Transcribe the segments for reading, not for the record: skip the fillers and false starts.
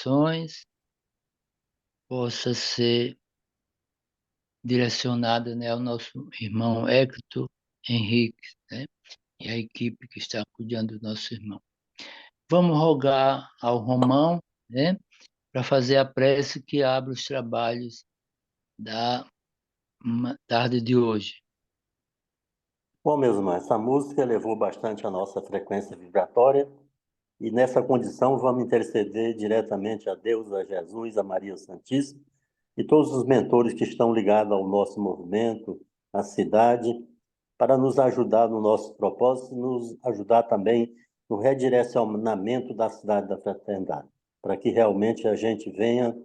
orações possa ser direcionada, né, ao nosso irmão Hector Henrique, né, e a equipe que está cuidando do nosso irmão. Vamos rogar ao Romão, né, para fazer a prece que abre os trabalhos da tarde de hoje. Bom, meus irmãos, essa música elevou bastante a nossa frequência vibratória e nessa condição vamos interceder diretamente a Deus, a Jesus, a Maria Santíssima e todos os mentores que estão ligados ao nosso movimento, à cidade, para nos ajudar no nosso propósito e nos ajudar também no redirecionamento da cidade da fraternidade, para que realmente a gente venha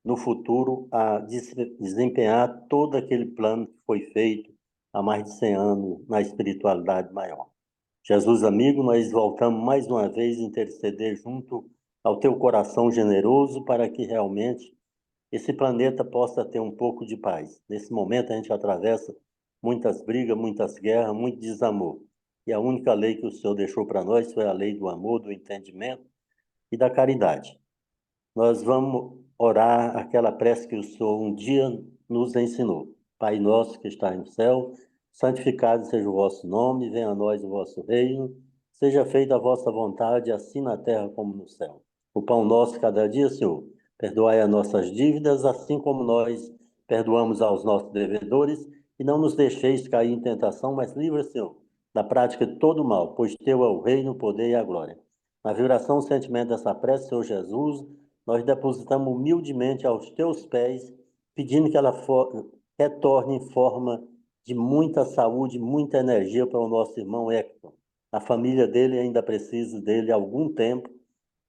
no futuro a desempenhar todo aquele plano que foi feito há mais de 100 anos na espiritualidade maior. Jesus amigo, nós voltamos mais uma vez a interceder junto ao teu coração generoso para que realmente esse planeta possa ter um pouco de paz. Nesse momento a gente atravessa muitas brigas, muitas guerras, muito desamor. E a única lei que o Senhor deixou para nós foi a lei do amor, do entendimento e da caridade. Nós vamos orar aquela prece que o Senhor um dia nos ensinou. Pai nosso que está no céu, santificado seja o vosso nome, venha a nós o vosso reino, seja feita a vossa vontade, assim na terra como no céu. O pão nosso cada dia, Senhor, perdoai as nossas dívidas, assim como nós perdoamos aos nossos devedores, e não nos deixeis cair em tentação, mas livra, Senhor, da prática de todo mal, pois teu é o reino, o poder e a glória. Na vibração, o sentimento dessa prece, Senhor Jesus, nós depositamos humildemente aos teus pés, pedindo que ela retorne em forma de muita saúde, muita energia para o nosso irmão Hector. A família dele ainda precisa dele há algum tempo,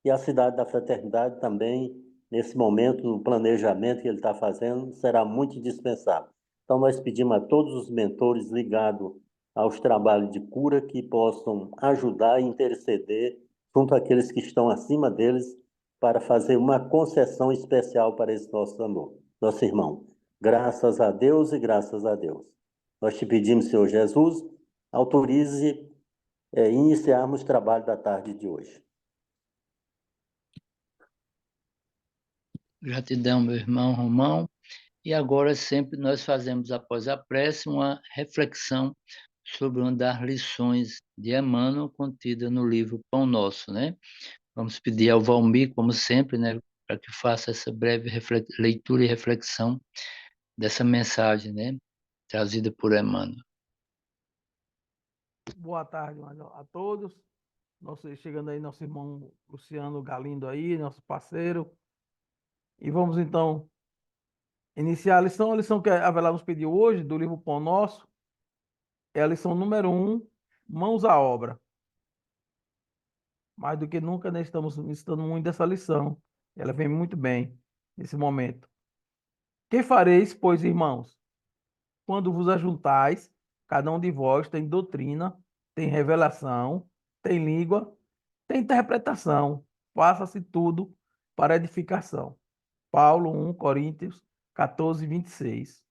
e a cidade da fraternidade também, nesse momento, no planejamento que ele está fazendo, será muito indispensável. Então, nós pedimos a todos os mentores ligados aos trabalhos de cura que possam ajudar e interceder junto àqueles que estão acima deles para fazer uma concessão especial para esse nosso amor, nosso irmão. Graças a Deus e graças a Deus. Nós te pedimos, Senhor Jesus, autorize iniciarmos o trabalho da tarde de hoje. Gratidão, meu irmão Romão. E agora sempre nós fazemos, após a prece, uma reflexão sobre uma das lições de Emmanuel contida no livro Pão Nosso, né? Vamos pedir ao Valmir, como sempre, né, para que faça essa breve leitura e reflexão dessa mensagem, né, trazida por Emmanuel. Boa tarde a todos. Chegando aí nosso irmão Luciano Galindo aí, nosso parceiro. E vamos então iniciar a lição que a Avelar nos pediu hoje, do livro Pão Nosso, é a lição número 1, Mãos à Obra. Mais do que nunca, nós estamos necessitando muito dessa lição. Ela vem muito bem nesse momento. Que fareis, pois, irmãos, quando vos ajuntais, cada um de vós tem doutrina, tem revelação, tem língua, tem interpretação, faça-se tudo para edificação. Paulo 1 Coríntios 14, 26.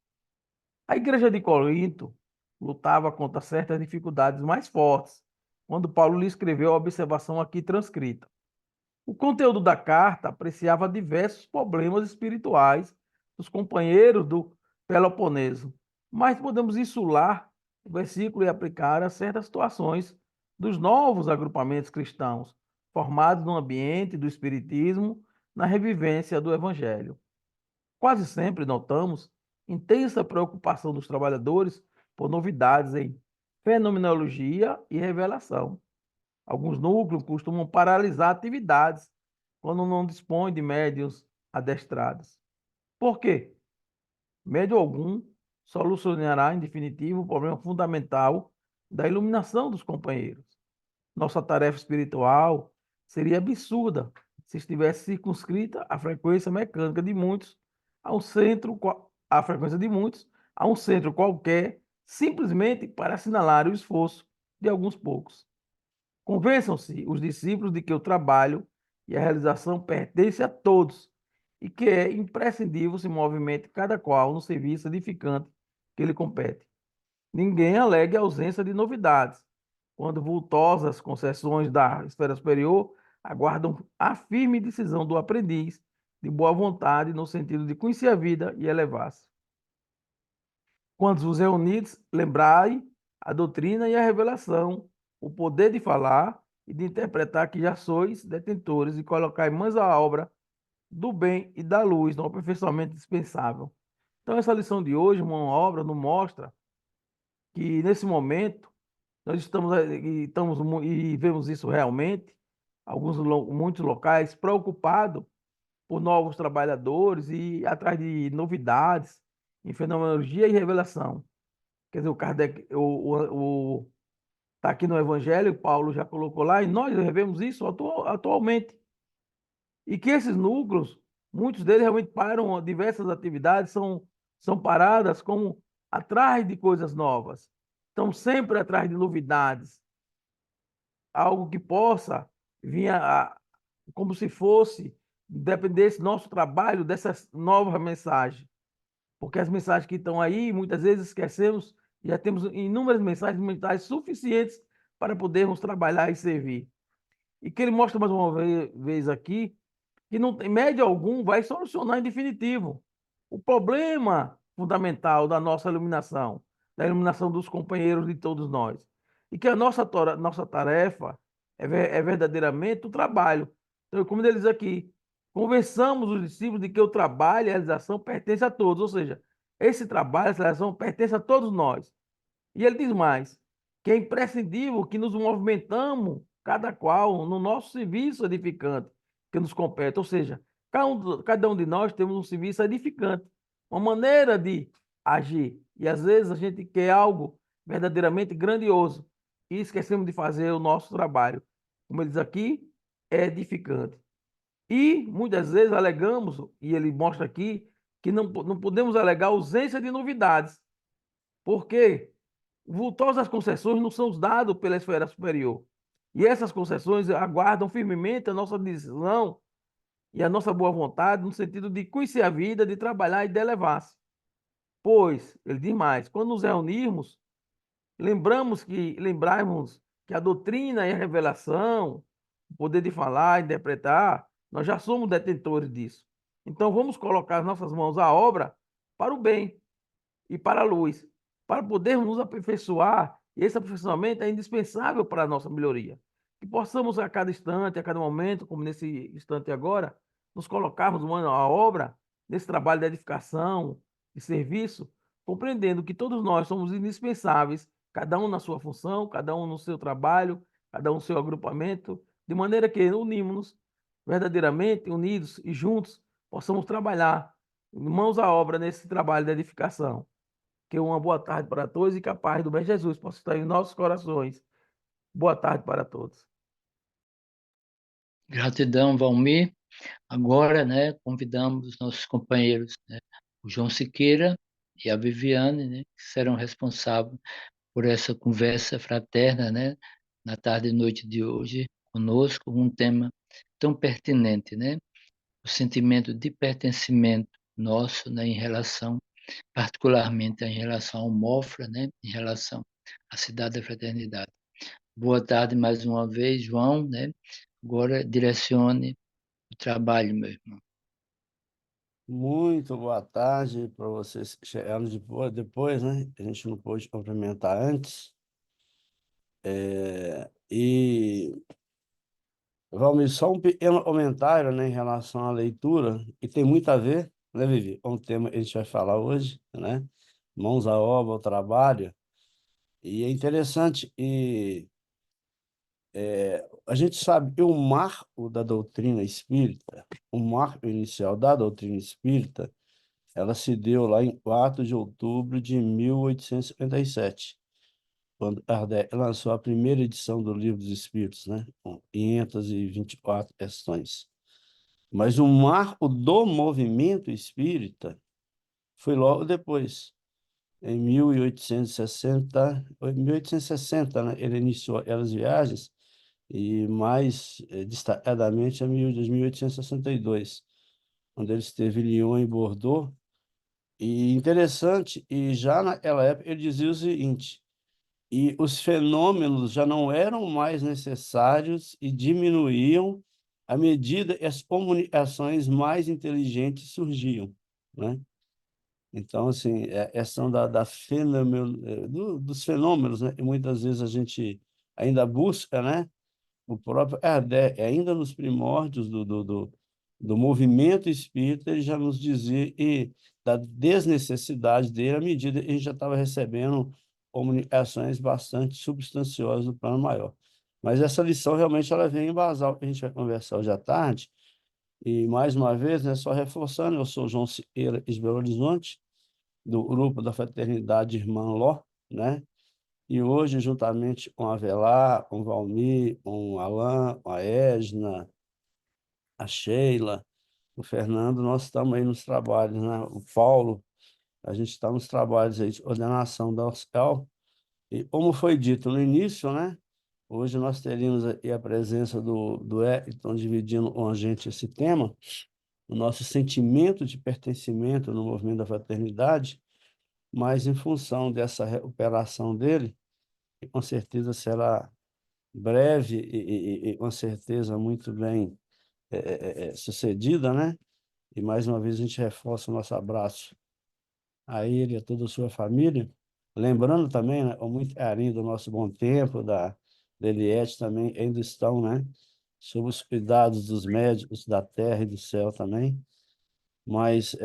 A igreja de Corinto lutava contra certas dificuldades mais fortes, quando Paulo lhe escreveu a observação aqui transcrita. O conteúdo da carta apreciava diversos problemas espirituais dos companheiros do Peloponeso, mas podemos insular o versículo e aplicar a certas situações dos novos agrupamentos cristãos, formados no ambiente do espiritismo, na revivência do evangelho. Quase sempre notamos intensa preocupação dos trabalhadores por novidades em fenomenologia e revelação. Alguns núcleos costumam paralisar atividades quando não dispõem de médios adestrados. Por quê? Médio algum solucionará, em definitivo, o problema fundamental da iluminação dos companheiros. Nossa tarefa espiritual seria absurda se estivesse circunscrita a frequência mecânica de muitos a um centro, a frequência de muitos a um centro qualquer, simplesmente para assinalar o esforço de alguns poucos. Convençam-se os discípulos de que o trabalho e a realização pertencem a todos e que é imprescindível se movimente cada qual no serviço edificante que lhe compete. Ninguém alegue a ausência de novidades, quando vultosas concessões da esfera superior aguardam a firme decisão do aprendiz, de boa vontade, no sentido de conhecer a vida e elevar-se. Quando vos reunidos, lembrai a doutrina e a revelação, o poder de falar e de interpretar que já sois detentores e colocai mãos à obra do bem e da luz, no aperfeiçoamento dispensável. Então, essa lição de hoje, uma obra, nos mostra que, nesse momento, nós e vemos isso realmente, muitos locais preocupados por novos trabalhadores e atrás de novidades em fenomenologia e revelação. Quer dizer, o Kardec, tá aqui no Evangelho, Paulo já colocou lá, e nós revemos isso atualmente. E que esses núcleos, muitos deles realmente param, diversas atividades são paradas como atrás de coisas novas. Estão sempre atrás de novidades, algo que possa vir como se fosse, dependesse do nosso trabalho, dessas novas mensagens. Porque as mensagens que estão aí, muitas vezes esquecemos, já temos inúmeras mensagens suficientes para podermos trabalhar e servir. E que ele mostra mais uma vez aqui, que não tem médio algum vai solucionar em definitivo o problema fundamental da nossa iluminação, da iluminação dos companheiros de todos nós. E que a nossa tarefa é verdadeiramente o trabalho. Então, como ele diz aqui, convençamos os discípulos de que o trabalho e a realização pertencem a todos, ou seja, esse trabalho, essa realização pertence a todos nós. E ele diz mais, que é imprescindível que nos movimentamos, cada qual, no nosso serviço edificante que nos compete. Ou seja, cada um de nós temos um serviço edificante, uma maneira de agir. E às vezes a gente quer algo verdadeiramente grandioso e esquecemos de fazer o nosso trabalho. Como ele diz aqui, é edificante. E muitas vezes alegamos, e ele mostra aqui, que não podemos alegar ausência de novidades. Por quê? Vultosas concessões não são dadas pela esfera superior. E essas concessões aguardam firmemente a nossa decisão e a nossa boa vontade no sentido de conhecer a vida, de trabalhar e de elevar-se. Pois, ele diz mais, quando nos reunirmos, lembrarmos que a doutrina e a revelação, o poder de falar, interpretar, nós já somos detentores disso. Então vamos colocar as nossas mãos à obra para o bem e para a luz, para podermos nos aperfeiçoar, e esse aperfeiçoamento é indispensável para a nossa melhoria. Que possamos a cada instante, a cada momento, como nesse instante agora, nos colocarmos mano, à obra, nesse trabalho de edificação, de serviço, compreendendo que todos nós somos indispensáveis, cada um na sua função, cada um no seu trabalho, cada um no seu agrupamento, de maneira que unimos-nos verdadeiramente, unidos e juntos, possamos trabalhar mãos à obra nesse trabalho de edificação. Que uma boa tarde para todos e que a paz do bem Jesus possa estar em nossos corações. Boa tarde para todos. Gratidão, Valmir. Agora, né, convidamos os nossos companheiros, né, o João Siqueira e a Viviane, né, que serão responsáveis por essa conversa fraterna, né, na tarde e noite de hoje, conosco, um tema tão pertinente, né, o sentimento de pertencimento nosso, né, em relação, particularmente em relação ao Mofra, né, em relação à Cidade da Fraternidade. Boa tarde mais uma vez, João, né? Agora direcione o trabalho, meu irmão. Muito boa tarde para vocês que chegaram depois, né? A gente não pôde cumprimentar antes. E vamos só um pequeno comentário, né, em relação à leitura, e tem muito a ver, né, Vivi, com o tema que a gente vai falar hoje, né? Mãos à obra, ao trabalho. E é interessante, a gente sabe que o marco da doutrina espírita, o marco inicial da doutrina espírita, ela se deu lá em 4 de outubro de 1857, quando Kardec lançou a primeira edição do Livro dos Espíritos, né, com 524 questões. Mas o marco do movimento espírita foi logo depois, em 1860, né, ele iniciou aquelas viagens, e mais destacadamente em 1862, onde ele esteve em Lyon e Bordeaux. E interessante, e já naquela época ele dizia o seguinte, e os fenômenos já não eram mais necessários e diminuíam à medida que as comunicações mais inteligentes surgiam, né? Então, assim, questão dos fenômenos, né? E muitas vezes a gente ainda busca, né? O próprio Kardec, ainda nos primórdios do movimento espírita, ele já nos dizia da desnecessidade dele, à medida que a gente já estava recebendo comunicações bastante substanciosas do plano maior. Mas essa lição realmente ela vem embasar o que a gente vai conversar hoje à tarde. E, mais uma vez, né, só reforçando, eu sou João Siqueira, de Belo Horizonte, do grupo da Fraternidade Irmã Ló, né? E hoje, juntamente com a Avelar, com o Valmir, com o Alan, com a Edna, a Sheila, o Fernando, nós estamos aí nos trabalhos, né? O Paulo, a gente está nos trabalhos aí de ordenação da USCAL. E como foi dito no início, né? Hoje nós teríamos aí a presença do Elton dividindo com a gente esse tema, o nosso sentimento de pertencimento no movimento da fraternidade, mas em função dessa recuperação dele, que com certeza será breve e com certeza muito bem sucedida, né? E mais uma vez a gente reforça o nosso abraço a ele e a toda a sua família. Lembrando também, né, com muito carinho do nosso bom tempo, da Eliette também, ainda estão, né? Sob os cuidados dos médicos da terra e do céu também. Mas,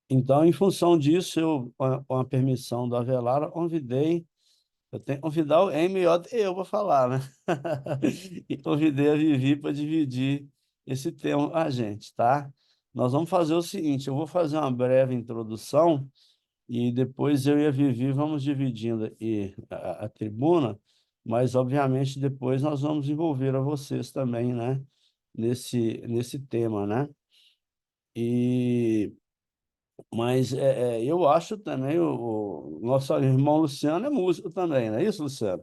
então, em função disso, eu, com a permissão do Avelar, convidei. Eu tenho que convidar alguém melhor do que eu para falar, né? E convidei a Vivi para dividir esse tema com a gente, tá? Nós vamos fazer o seguinte, eu vou fazer uma breve introdução e depois eu e a Vivi vamos dividindo aqui a tribuna, mas obviamente depois nós vamos envolver a vocês também, né? Nesse tema, né? E mas eu acho também o nosso irmão Luciano é músico também, não é isso, Luciano?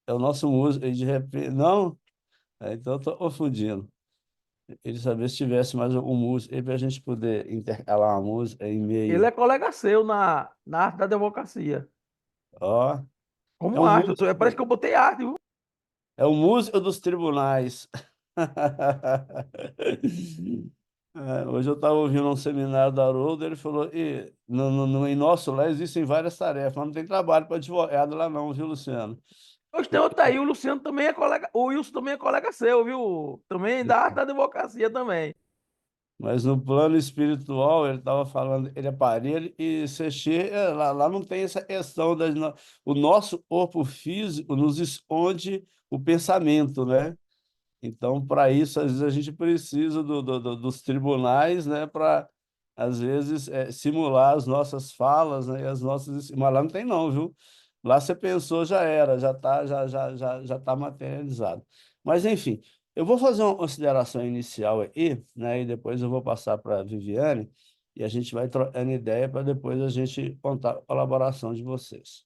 É o nosso músico, e de repente. Não? Então eu estou confundindo. Ele sabia se tivesse mais um músico aí para a gente poder intercalar uma música em Ele é meio. colega seu na arte da advocacia. Ó, é Como um arte, parece que músico, eu botei arte, viu? é o músico dos tribunais. Hoje eu estava ouvindo um seminário da Haroldo, ele falou, em nosso lá existem várias tarefas, mas não tem trabalho para advogado lá não, viu, Luciano? Hoje tem outro aí, o Luciano também é colega, o Wilson também é colega seu, viu? Também da arte da advocacia também. Mas no plano espiritual, ele estava falando, ele é parelho, e você chega, lá não tem essa questão, o nosso corpo físico nos esconde o pensamento, né? Então, para isso, às vezes a gente precisa dos tribunais, né, para, às vezes, simular as nossas falas, né, e as nossas. Mas lá não tem, não, viu? Lá você pensou, já era, já tá materializado. Mas, enfim, eu vou fazer uma consideração inicial aí, né, e depois eu vou passar para a Viviane, e a gente vai trocando ideia para depois a gente contar a colaboração de vocês.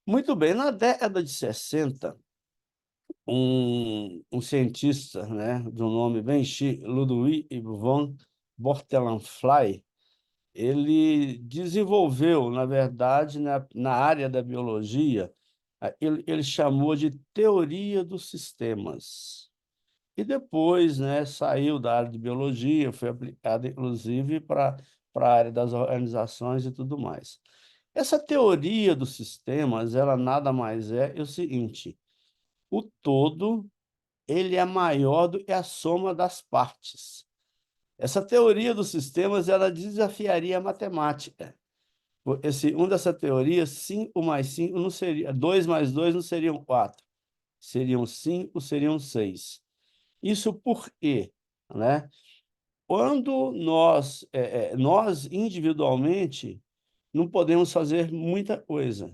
Muito bem, na década de 60 um cientista, né, de um nome bem chique, Ludwig von Bortenfly, ele desenvolveu, na verdade, na área da biologia, ele chamou de teoria dos sistemas. E depois, né, saiu da área de biologia, foi aplicada, inclusive, para a área das organizações e tudo mais. Essa teoria dos sistemas, ela nada mais é o seguinte: o todo ele é maior do que a soma das partes. Essa teoria dos sistemas, ela desafiaria a matemática. Dessa teoria, 5 mais 5 não seria, 2 mais 2 não seriam 4, seriam 5, seriam 6. Isso por quê? Né? Quando nós individualmente não podemos fazer muita coisa,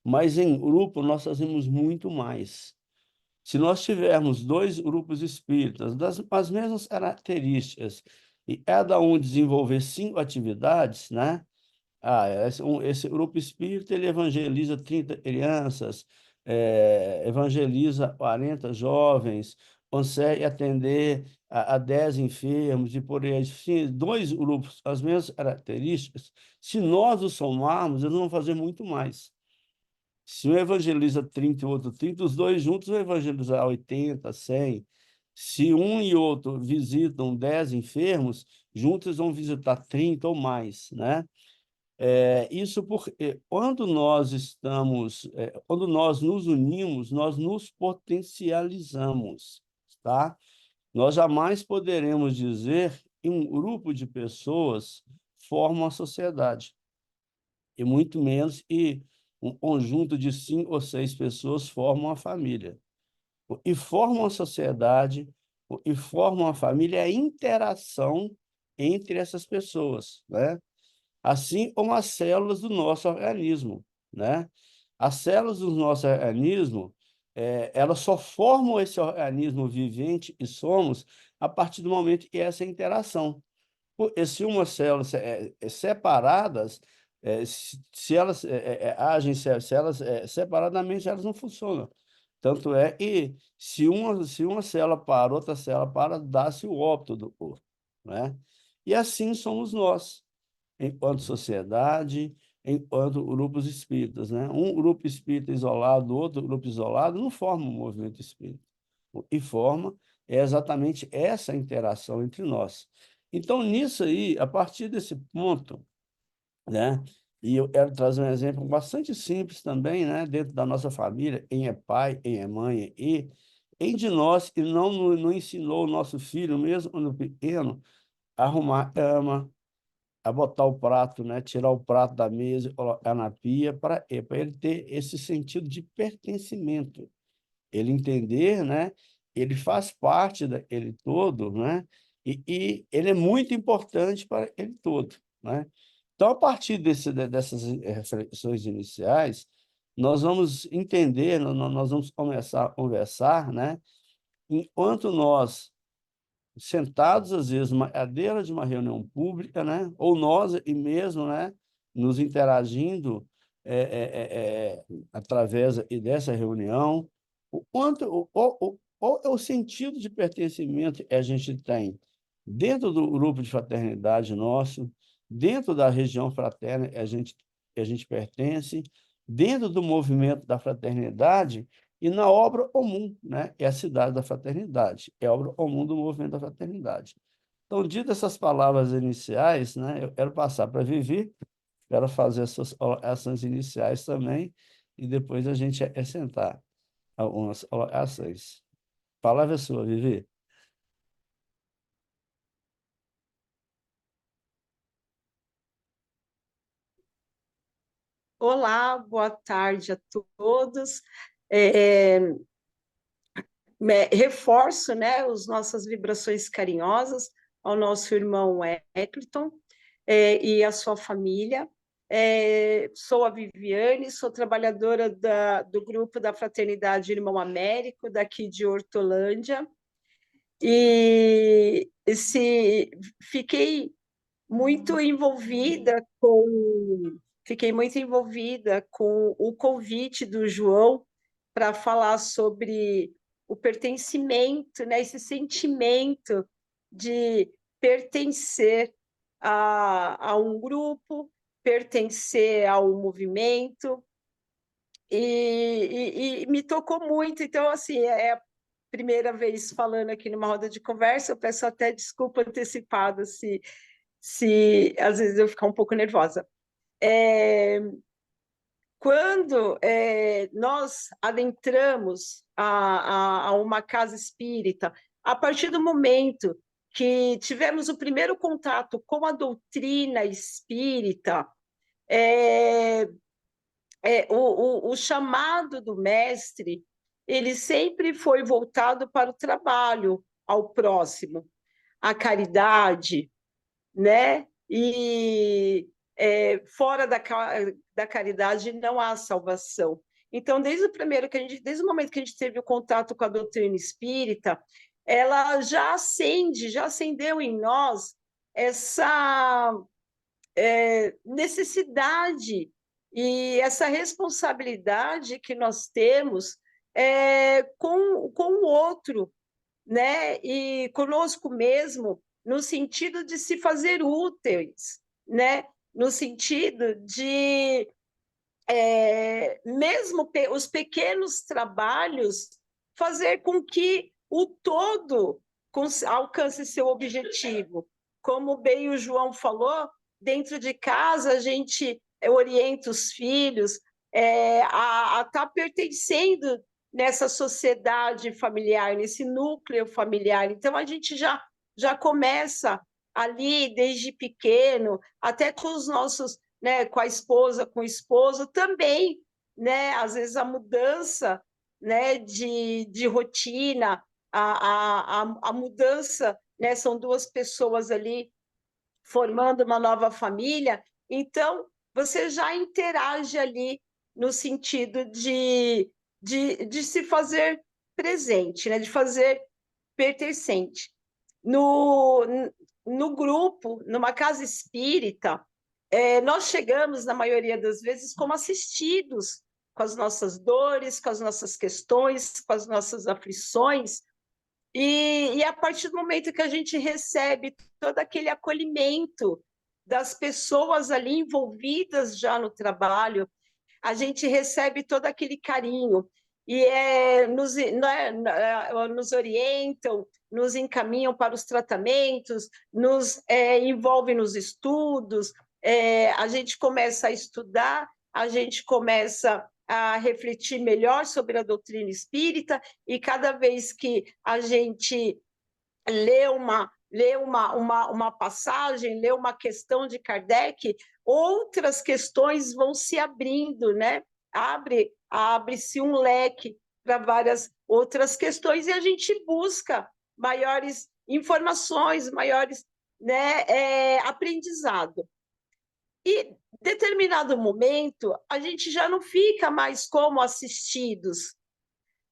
mas em grupo nós fazemos muito mais. Se nós tivermos dois grupos espíritas as mesmas características e cada um desenvolver 5 atividades, né? Esse grupo espírita ele evangeliza 30 crianças, evangeliza 40 jovens, consegue atender a 10 enfermos e por aí. Assim, dois grupos, as mesmas características, se nós os somarmos, eles vão fazer muito mais. Se um evangeliza 30 e o outro 30, os dois juntos vão evangelizar 80, 100. Se um e outro visitam 10 enfermos, juntos vão visitar 30 ou mais, né? Isso porque quando nós nos unimos, nós nos potencializamos, tá? Nós jamais poderemos dizer que um grupo de pessoas forma uma sociedade, e muito menos que um conjunto de 5 ou 6 pessoas forma uma família. E forma uma sociedade, e forma uma família, é a interação entre essas pessoas, né? Assim como as células do nosso organismo, né? As células do nosso organismo, elas só formam esse organismo vivente que somos a partir do momento que essa interação. Porque se uma célula separadas, se elas agem, se elas separadamente, elas não funcionam. Tanto é que se uma célula para, outra célula para, dá-se o óbito do corpo, né? E assim somos nós, enquanto sociedade, enquanto grupos espíritas, né? Um grupo espírita isolado, outro grupo isolado, não forma um movimento espírita. O que forma é exatamente essa interação entre nós. Então, nisso aí, a partir desse ponto, né? E eu quero trazer um exemplo bastante simples também, né? Dentro da nossa família, quem é pai, quem é mãe, e quem de nós que não ensinou o nosso filho, mesmo quando pequeno, a arrumar a cama, a botar o prato, né? Tirar o prato da mesa e colocar na pia, para ele ter esse sentido de pertencimento, ele entender, né? Ele faz parte daquele todo, né? E ele é muito importante para ele todo, né? Então, a partir dessas reflexões iniciais, nós vamos entender, nós vamos começar a conversar, né? Enquanto nós sentados, às vezes, numa cadeira de uma reunião pública, né? Ou nós e mesmo, né? Nos interagindo através dessa reunião, qual é o sentido de pertencimento que a gente tem dentro do grupo de fraternidade nosso, dentro da região fraterna que a gente pertence, dentro do movimento da fraternidade, e na obra comum, né? É a cidade da fraternidade, é a obra comum do movimento da fraternidade. Então, dito essas palavras iniciais, né, eu quero passar para a Vivi, quero fazer as suas ações iniciais também, e depois a gente acrescentar algumas ações. A palavra é sua, Vivi. Olá, boa tarde a todos. É, Reforço, né, as nossas vibrações carinhosas ao nosso irmão Eccleton e à sua família. Sou a Viviane, sou trabalhadora do grupo da Fraternidade Irmão Américo, daqui de Hortolândia, e fiquei muito envolvida com o convite do João para falar sobre o pertencimento, né? Esse sentimento de pertencer a um grupo, pertencer a um movimento, e me tocou muito. Então, assim, é a primeira vez falando aqui numa roda de conversa, eu peço até desculpa antecipada se às vezes eu ficar um pouco nervosa. Quando nós adentramos a uma casa espírita, a partir do momento que tivemos o primeiro contato com a doutrina espírita, o chamado do mestre, ele sempre foi voltado para o trabalho ao próximo, a caridade, né? E fora da caridade não há salvação. Então, desde o momento que a gente teve o contato com a doutrina espírita, ela já acendeu em nós essa necessidade e essa responsabilidade que nós temos com o outro, né? E conosco mesmo, no sentido de se fazer úteis, né? No sentido de mesmo os pequenos trabalhos, fazer com que o todo alcance seu objetivo. Como bem o João falou, dentro de casa a gente orienta os filhos a estar pertencendo nessa sociedade familiar, nesse núcleo familiar. Então, a gente já começa ali, desde pequeno, até com os nossos, né, com a esposa, com o esposo, também, né, às vezes a mudança, né, de rotina, a mudança, né, são duas pessoas ali formando uma nova família, então você já interage ali no sentido de se fazer presente, né, de fazer pertencente. No grupo, numa casa espírita, nós chegamos, na maioria das vezes, como assistidos, com as nossas dores, com as nossas questões, com as nossas aflições, e a partir do momento que a gente recebe todo aquele acolhimento das pessoas ali envolvidas já no trabalho, a gente recebe todo aquele carinho e nos orientam, nos encaminham para os tratamentos, nos envolvem nos estudos, a gente começa a estudar, a gente começa a refletir melhor sobre a doutrina espírita, e cada vez que a gente lê uma passagem, lê uma questão de Kardec, outras questões vão se abrindo, né? Abre-se um leque para várias outras questões, e a gente busca maiores informações, maiores, né, aprendizado. E, em determinado momento, a gente já não fica mais como assistidos.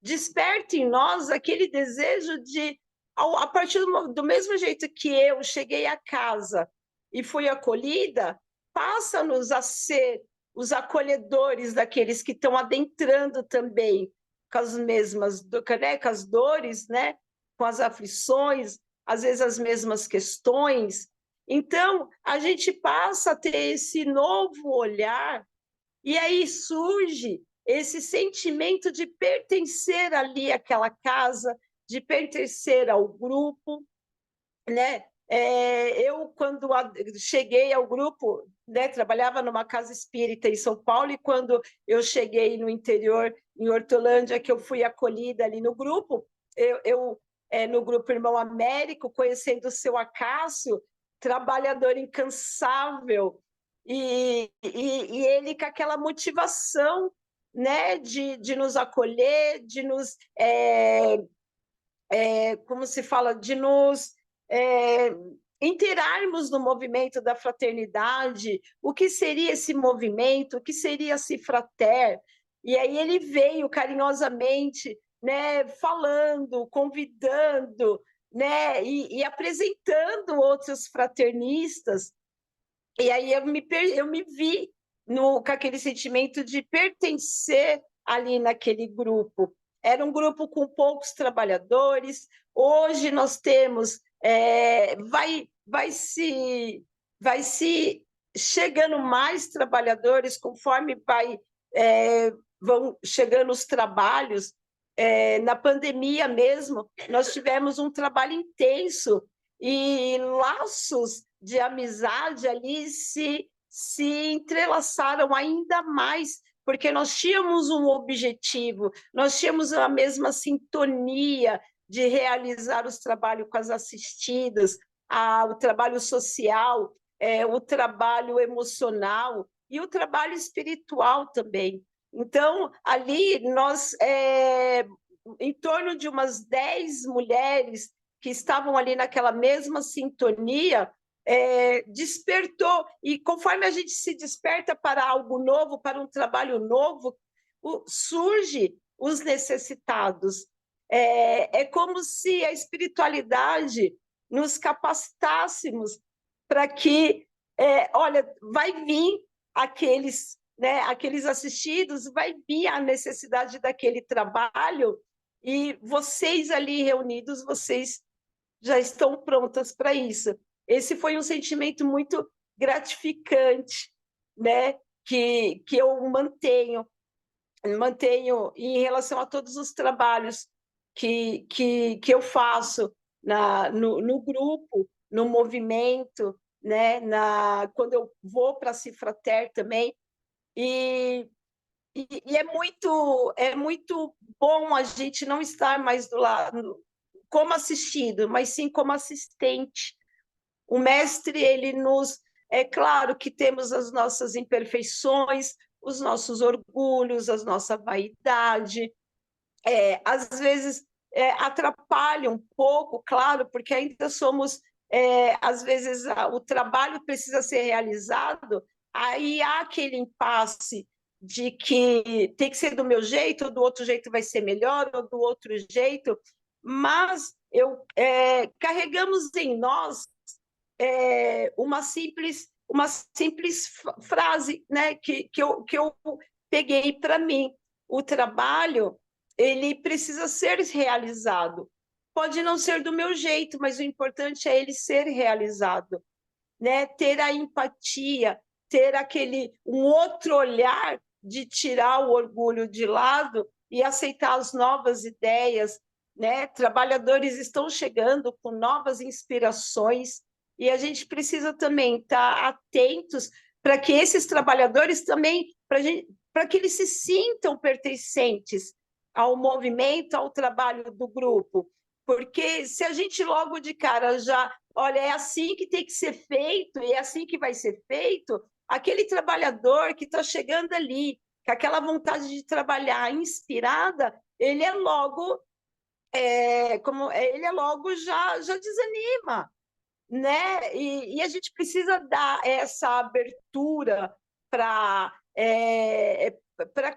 Desperta em nós aquele desejo de, a partir do mesmo jeito que eu cheguei a casa e fui acolhida, passa-nos a ser os acolhedores daqueles que estão adentrando também com as mesmas, né, com as dores, né, com as aflições, às vezes as mesmas questões. Então, a gente passa a ter esse novo olhar, e aí surge esse sentimento de pertencer ali àquela casa, de pertencer ao grupo, né? Eu, quando cheguei ao grupo, né, trabalhava numa casa espírita em São Paulo, e quando eu cheguei no interior, em Hortolândia, que eu fui acolhida ali no grupo, no grupo Irmão Américo, conhecendo o seu Acácio, trabalhador incansável, e ele com aquela motivação, né, de nos acolher, de nos, como se fala, de nos inteirarmos no movimento da fraternidade. O que seria esse movimento? O que seria Cifrater? E aí ele veio carinhosamente, né, falando, convidando, né, e apresentando outros fraternistas. E aí eu me vi com aquele sentimento de pertencer ali naquele grupo. Era um grupo com poucos trabalhadores. Hoje nós temos, vai se chegando mais trabalhadores conforme vão chegando os trabalhos. Na pandemia mesmo, nós tivemos um trabalho intenso, e laços de amizade ali se entrelaçaram ainda mais, porque nós tínhamos um objetivo, nós tínhamos a mesma sintonia de realizar os trabalhos com as assistidas, o trabalho social, o trabalho emocional e o trabalho espiritual também. Então, ali, nós, em torno de umas 10 mulheres que estavam ali naquela mesma sintonia, despertou, e conforme a gente se desperta para algo novo, para um trabalho novo, surge os necessitados. É como se a espiritualidade nos capacitássemos para que, olha, vai vir aqueles, né, aqueles assistidos, vai vir a necessidade daquele trabalho, e vocês ali reunidos, vocês já estão prontas para isso. Esse foi um sentimento muito gratificante, né? que eu mantenho em relação a todos os trabalhos que eu faço no grupo, no movimento, né? Quando eu vou para a Cifrater também. E é muito bom a gente não estar mais do lado como assistido, mas sim como assistente. O mestre, ele nos... É claro que temos as nossas imperfeições, os nossos orgulhos, a nossa vaidade, às vezes atrapalha um pouco, claro, porque ainda somos, às vezes, o trabalho precisa ser realizado, aí há aquele impasse de que tem que ser do meu jeito, ou do outro jeito vai ser melhor, ou do outro jeito, mas carregamos em nós uma simples frase, né, que eu peguei para mim. O trabalho, ele precisa ser realizado. Pode não ser do meu jeito, mas o importante é ele ser realizado, né? Ter a empatia, ter um outro olhar de tirar o orgulho de lado e aceitar as novas ideias, né? Trabalhadores estão chegando com novas inspirações e a gente precisa também estar atentos para que esses trabalhadores também, para que eles se sintam pertencentes ao movimento, ao trabalho do grupo. Porque se a gente logo de cara já, olha, é assim que tem que ser feito, e é assim que vai ser feito, aquele trabalhador que está chegando ali, com aquela vontade de trabalhar inspirada, ele é logo, já desanima, né? E a gente precisa dar essa abertura para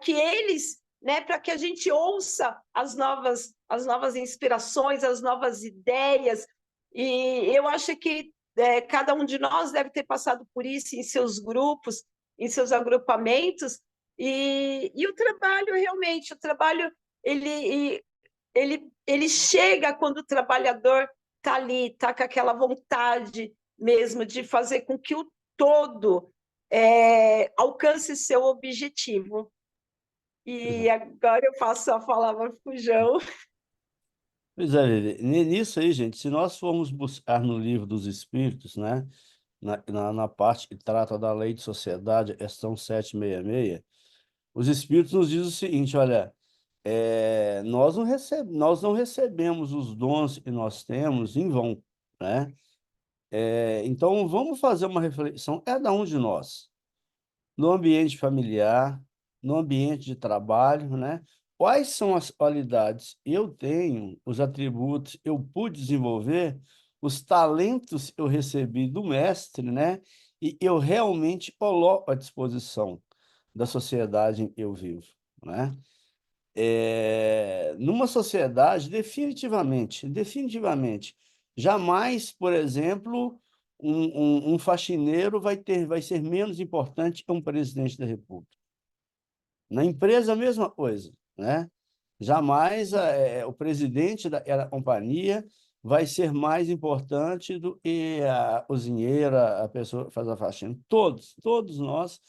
que eles, né, para que a gente ouça as novas inspirações, as novas ideias. E eu acho que cada um de nós deve ter passado por isso em seus grupos, em seus agrupamentos. E o trabalho, realmente, ele chega quando o trabalhador está ali, está com aquela vontade mesmo de fazer com que o todo alcance seu objetivo. E agora eu passo a palavra para o João. Pois é, Lili. Nisso aí, gente, se nós formos buscar no Livro dos Espíritos, né, na parte que trata da lei de sociedade, a questão 766, os Espíritos nos dizem o seguinte, olha, nós não recebemos os dons que nós temos em vão, né? Então, vamos fazer uma reflexão, cada um de nós, no ambiente familiar, no ambiente de trabalho, né? Quais são as qualidades eu tenho, os atributos eu pude desenvolver, os talentos eu recebi do mestre, né? E eu realmente coloco à disposição da sociedade em que eu vivo, né? Numa sociedade, definitivamente, jamais, por exemplo, um faxineiro vai ser menos importante que um presidente da República. Na empresa, a mesma coisa, né? Jamais o presidente daquela companhia vai ser mais importante do que a cozinheira, a pessoa que faz a faxina. Todos nós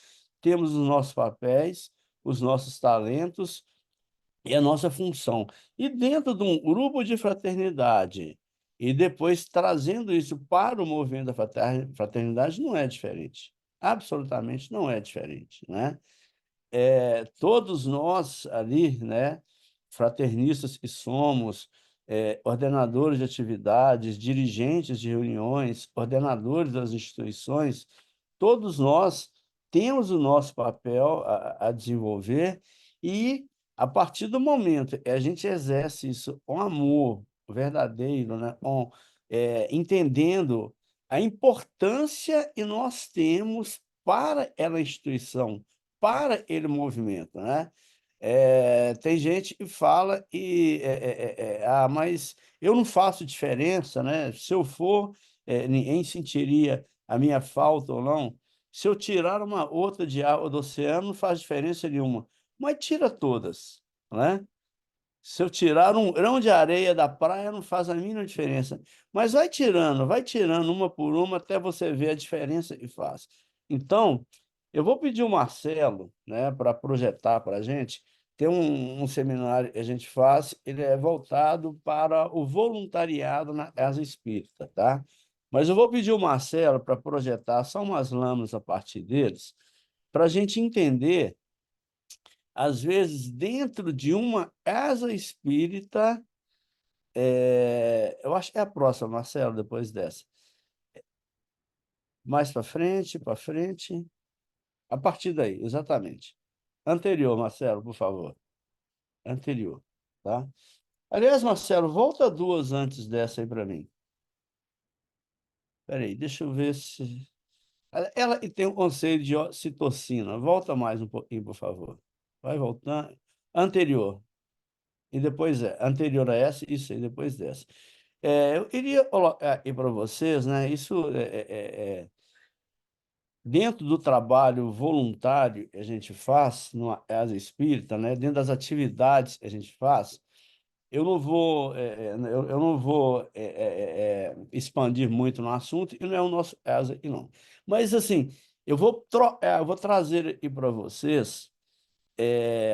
temos os nossos papéis, os nossos talentos, e a nossa função. E dentro de um grupo de fraternidade, e depois trazendo isso para o movimento da fraternidade, não é diferente. Absolutamente não é diferente, né? Todos nós ali, né, fraternistas que somos, ordenadores de atividades, dirigentes de reuniões, ordenadores das instituições, todos nós temos o nosso papel a desenvolver e, a partir do momento que a gente exerce isso com amor verdadeiro, né? Entendendo a importância que nós temos para aquela instituição, para aquele movimento, né? Tem gente que fala mas eu não faço diferença, né? Se eu for, ninguém sentiria a minha falta ou não. Se eu tirar uma outra de água do oceano, não faz diferença nenhuma. Mas tira todas, né? Se eu tirar um grão de areia da praia, não faz a mínima diferença. Mas vai tirando uma por uma, até você ver a diferença que faz. Então, Eu vou pedir o Marcelo, né, para projetar para a gente. Tem um seminário que a gente faz, ele é voltado para o voluntariado na Casa Espírita, tá? Mas eu vou pedir o Marcelo para projetar só umas lâminas a partir deles, para a gente entender, às vezes, dentro de uma casa espírita, eu acho que é a próxima, Marcelo, depois dessa. Mais para frente, a partir daí, exatamente. Anterior, Marcelo, por favor. Anterior, tá? Aliás, Marcelo, volta duas antes dessa aí para mim. Espera aí, deixa eu ver se... Ela tem um conceito de ocitocina. Volta mais um pouquinho, por favor. Vai voltando. Anterior. E depois anterior a essa, isso aí, depois dessa. Eu queria colocar aí para vocês, né? Isso dentro do trabalho voluntário que a gente faz numa casa espírita, né? Dentro das atividades que a gente faz, eu não vou, eu não vou expandir muito no assunto, e não é o nosso caso aqui, não. Mas, assim, eu vou trazer aqui para vocês,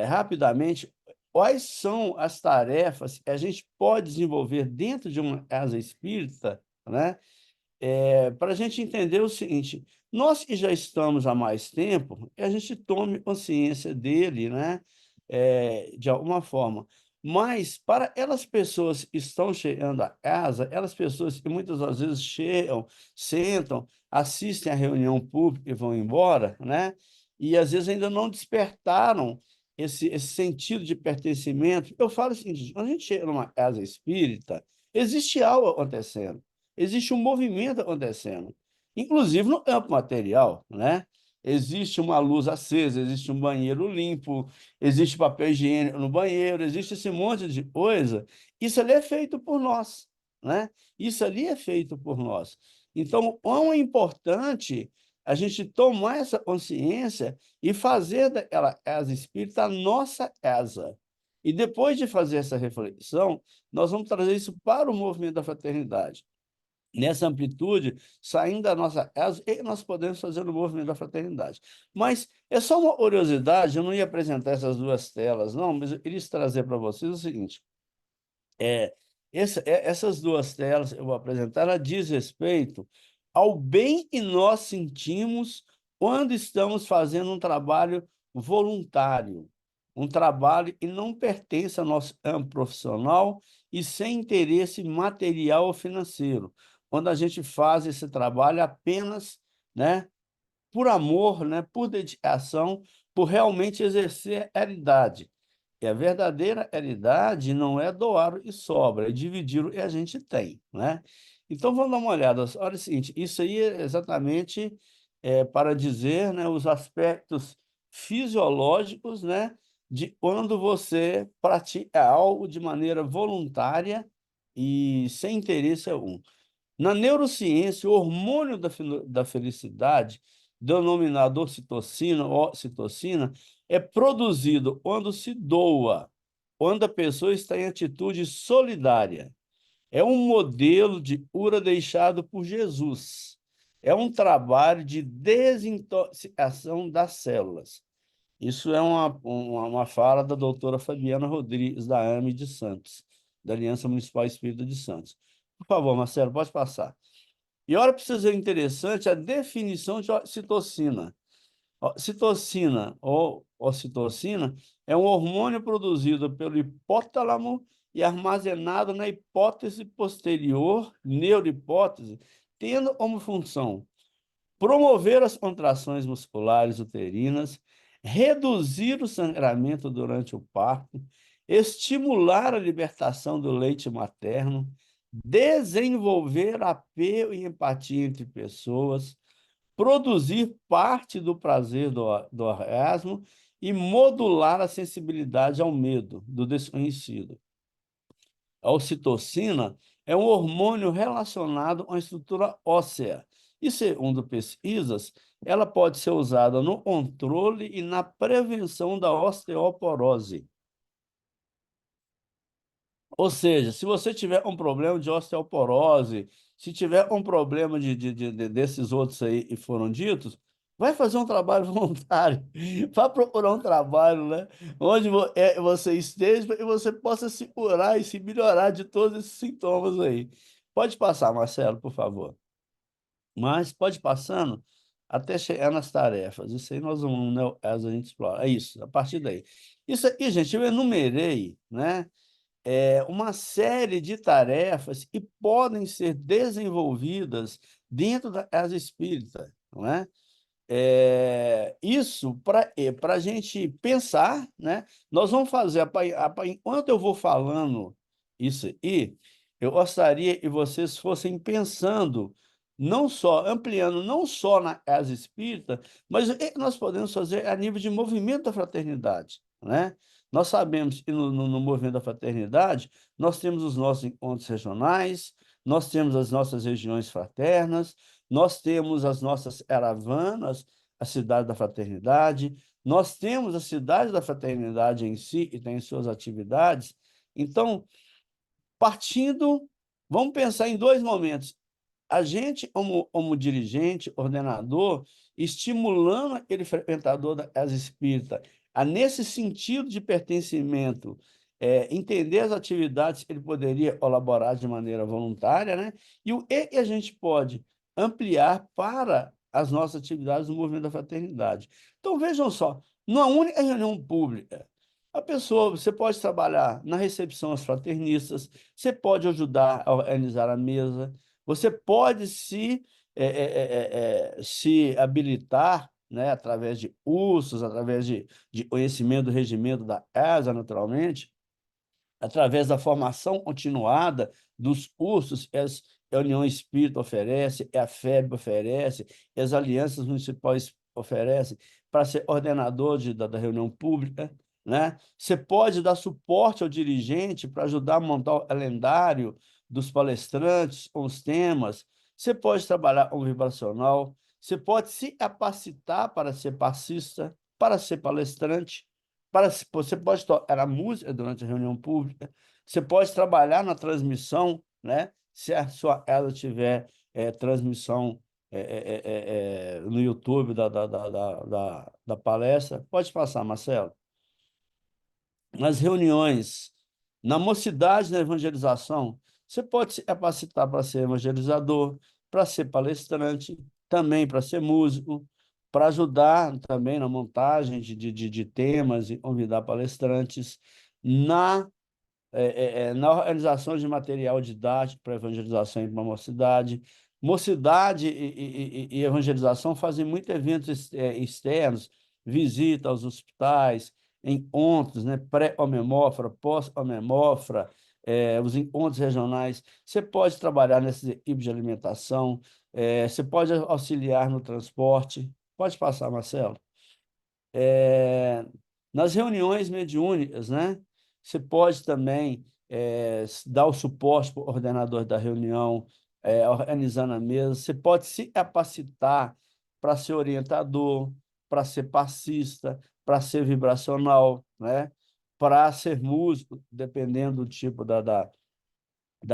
rapidamente, quais são as tarefas que a gente pode desenvolver dentro de uma casa espírita, né? Para a gente entender o seguinte: nós que já estamos há mais tempo, que a gente tome consciência dele, né? De alguma forma. Mas, para aquelas pessoas que estão chegando a casa, aquelas pessoas que muitas das vezes chegam, sentam, assistem à reunião pública e vão embora, né? E às vezes ainda não despertaram esse sentido de pertencimento. Eu falo o seguinte: quando a gente chega numa casa espírita, existe algo acontecendo. Existe um movimento acontecendo, inclusive no campo material, né? Existe uma luz acesa, existe um banheiro limpo, existe papel higiênico no banheiro, existe esse monte de coisa. Isso ali é feito por nós, né? Isso ali é feito por nós. Então, quão é importante a gente tomar essa consciência e fazer daquela casa espírita a nossa casa. E depois de fazer essa reflexão, nós vamos trazer isso para o movimento da fraternidade. Nessa amplitude, saindo da nossa casa, e nós podemos fazer o movimento da fraternidade. Mas é só uma curiosidade, eu não ia apresentar essas duas telas, não, mas eu queria trazer para vocês o seguinte: essas duas telas que eu vou apresentar, ela diz respeito ao bem que nós sentimos quando estamos fazendo um trabalho voluntário, um trabalho que não pertence ao nosso campo profissional e sem interesse material ou financeiro, quando a gente faz esse trabalho apenas, né, por amor, né, por dedicação, por realmente exercer a caridade. E a verdadeira caridade não é doar o que sobra, é dividir o que a gente tem, né? Então, vamos dar uma olhada. Olha o seguinte, isso aí é exatamente para dizer, né, os aspectos fisiológicos, né, de quando você pratica algo de maneira voluntária e sem interesse algum. Na neurociência, o hormônio da felicidade, denominado ocitocina ou ocitocina, é produzido quando se doa, quando a pessoa está em atitude solidária. É um modelo de cura deixado por Jesus. É um trabalho de desintoxicação das células. Isso é uma fala da doutora Fabiana Rodrigues, da AME de Santos, da Aliança Municipal Espírita de Santos. Por favor, Marcelo, pode passar. E olha, para vocês verem interessante a definição de ocitocina. Ocitocina ou ocitocina é um hormônio produzido pelo hipótálamo e armazenado na hipófise posterior, neurohipófise, tendo como função promover as contrações musculares uterinas, reduzir o sangramento durante o parto, estimular a libertação do leite materno, desenvolver apego e empatia entre pessoas, produzir parte do prazer do orgasmo e modular a sensibilidade ao medo do desconhecido. A ocitocina é um hormônio relacionado à estrutura óssea e, segundo pesquisas, ela pode ser usada no controle e na prevenção da osteoporose. Ou seja, se você tiver um problema de osteoporose, se tiver um problema desses outros aí que foram ditos, Vai fazer um trabalho voluntário, vá procurar um trabalho, né, onde você esteja e você possa se curar e se melhorar de todos esses sintomas aí. Pode passar, Marcelo, por favor. Mas pode ir passando até chegar nas tarefas. Isso aí nós vamos, né, a gente explora. É isso, a partir daí. Isso aqui, gente, eu enumerei, né, uma série de tarefas que podem ser desenvolvidas dentro da casa espírita, não é? Isso para a gente pensar, né? Nós vamos fazer, enquanto eu vou falando isso aí, eu gostaria que vocês fossem pensando, não só, ampliando, não só na casa espírita, mas o que nós podemos fazer a nível de movimento da fraternidade, né? Nós sabemos que no movimento da fraternidade, nós temos os nossos encontros regionais, nós temos as nossas regiões fraternas, nós temos as nossas caravanas, a Cidade da Fraternidade, nós temos a Cidade da Fraternidade em si, e tem suas atividades. Então, partindo, vamos pensar em dois momentos. A gente, como dirigente, ordenador, estimulando aquele frequentador da casa espírita a, nesse sentido de pertencimento, entender as atividades que ele poderia colaborar de maneira voluntária, né? E o que a gente pode ampliar para as nossas atividades no movimento da fraternidade. Então, vejam só, numa única reunião pública, a pessoa, você pode trabalhar na recepção às fraternistas, você pode ajudar a organizar a mesa, você pode se habilitar, né, através de cursos, através de conhecimento do regimento da casa, naturalmente, através da formação continuada dos cursos que a União Espírita oferece, a FEB oferece, as alianças municipais oferecem, para ser ordenador da reunião pública, né? Você pode dar suporte ao dirigente para ajudar a montar o calendário dos palestrantes com os temas, você pode trabalhar com o vibracional, você pode se capacitar para ser passista, para ser palestrante, você pode tocar a música durante a reunião pública, você pode trabalhar na transmissão, né? Se a sua casa tiver transmissão no YouTube da palestra, pode passar, Marcelo. Nas reuniões, na mocidade, na evangelização, você pode se capacitar para ser evangelizador, para ser palestrante, também para ser músico, para ajudar também na montagem de temas e convidar palestrantes, na organização de material didático para evangelização e para a mocidade. Mocidade e evangelização fazem muitos eventos externos, visita aos hospitais, encontros, né, pré-omemófora, pós-omemófora, os encontros regionais. Você pode trabalhar nessas equipes de alimentação, você pode auxiliar no transporte. Pode passar, Marcelo. Nas reuniões mediúnicas, né, você pode também dar o suporte para o ordenador da reunião, organizando a mesa. Você pode se capacitar para ser orientador, para ser passista, para ser vibracional, né, para ser músico, dependendo do tipo da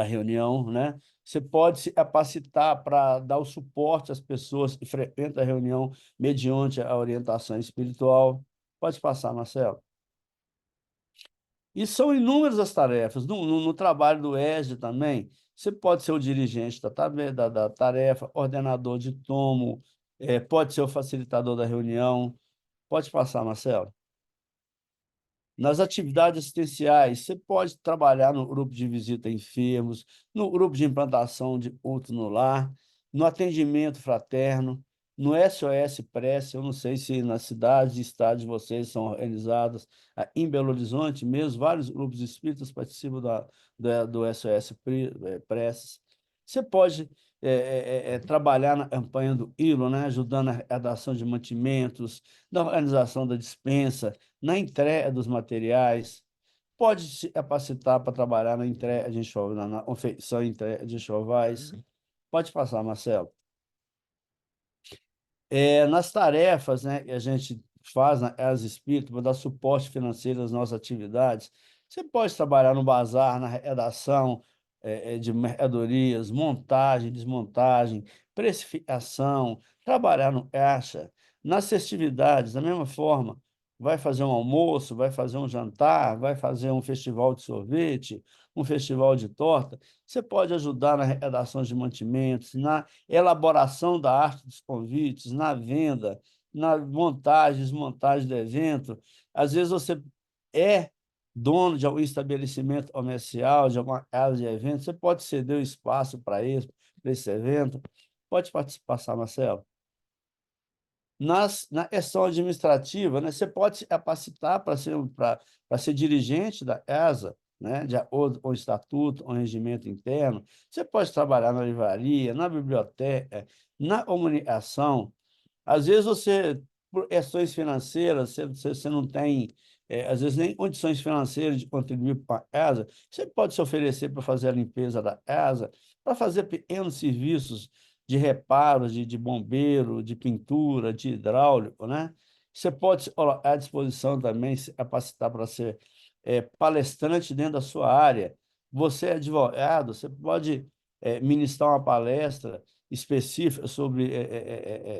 reunião, né? Você pode se capacitar para dar o suporte às pessoas que frequentam a reunião mediante a orientação espiritual. Pode passar, Marcelo. E são inúmeras as tarefas. No trabalho do ESD também, você pode ser o dirigente da tarefa, ordenador de tomo, pode ser o facilitador da reunião. Pode passar, Marcelo. Nas atividades assistenciais, você pode trabalhar no grupo de visita a enfermos, no grupo de implantação de culto no lar, no atendimento fraterno, no SOS Prece. Eu não sei se nas cidades e estados de vocês são organizadas, em Belo Horizonte mesmo, vários grupos espíritas participam do SOS Preces. Você pode trabalhar na campanha do ILO, né, ajudando na redação de mantimentos, na organização da despensa, na entrega dos materiais, pode se capacitar para trabalhar na entrega de enxoval, na confecção e entrega de enxovais. Pode passar, Marcelo. Nas tarefas, né, que a gente faz na Casa Espírita para dar suporte financeiro às nossas atividades, você pode trabalhar no bazar, na redação de mercadorias, montagem, desmontagem, precificação, trabalhar no caixa, Nas festividades, da mesma forma, vai fazer um almoço, vai fazer um jantar, vai fazer um festival de sorvete, um festival de torta, você pode ajudar na redação de mantimentos, na elaboração da arte dos convites, na venda, na montagem, desmontagem do evento. Às vezes você é dono de algum estabelecimento comercial, de alguma casa de eventos, você pode ceder o espaço para esse evento. Pode participar, Marcelo. Na questão administrativa, né, você pode se capacitar para ser dirigente da ESA, né, de acordo com o estatuto, com o regimento interno. Você pode trabalhar na livraria, na biblioteca, na comunicação. Às vezes você, por questões financeiras, você não tem, às vezes, nem condições financeiras de contribuir para a casa, você pode se oferecer para fazer a limpeza da casa, para fazer pequenos serviços de reparo, de bombeiro, de pintura, de hidráulico, né? Você pode se colocar à disposição também, se capacitar para ser palestrante dentro da sua área. Você é advogado, você pode ministrar uma palestra específica sobre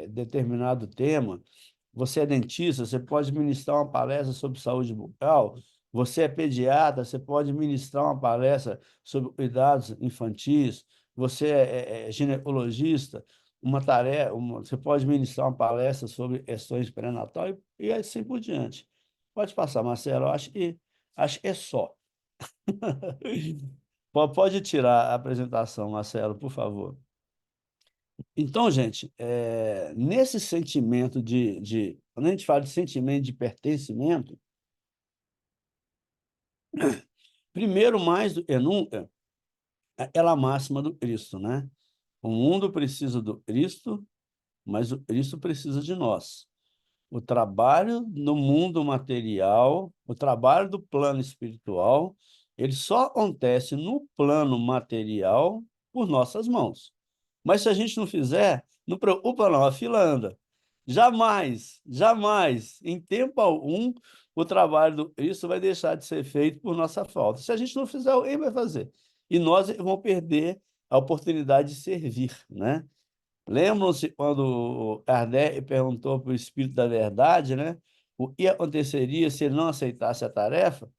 determinado tema. Você é dentista, você pode ministrar uma palestra sobre saúde bucal. Você é pediatra, você pode ministrar uma palestra sobre cuidados infantis. Você é ginecologista, você pode ministrar uma palestra sobre questões pré-natal e assim por diante. Pode passar, Marcelo, acho que é só. Pode tirar a apresentação, Marcelo, por favor. Então, gente, nesse sentimento quando a gente fala de sentimento de pertencimento, primeiro, mais do que nunca, é aquela máxima do Cristo, né? O mundo precisa do Cristo, mas o Cristo precisa de nós. O trabalho no mundo material, o trabalho do plano espiritual, ele só acontece no plano material por nossas mãos. Mas se a gente não fizer, não preocupa não, a fila anda. Jamais, jamais, em tempo algum, o trabalho do Cristo vai deixar de ser feito por nossa falta. Se a gente não fizer, alguém vai fazer. E nós vamos perder a oportunidade de servir, né? Lembram-se quando Kardec perguntou para o Espírito da Verdade, né? O que aconteceria se ele não aceitasse a tarefa?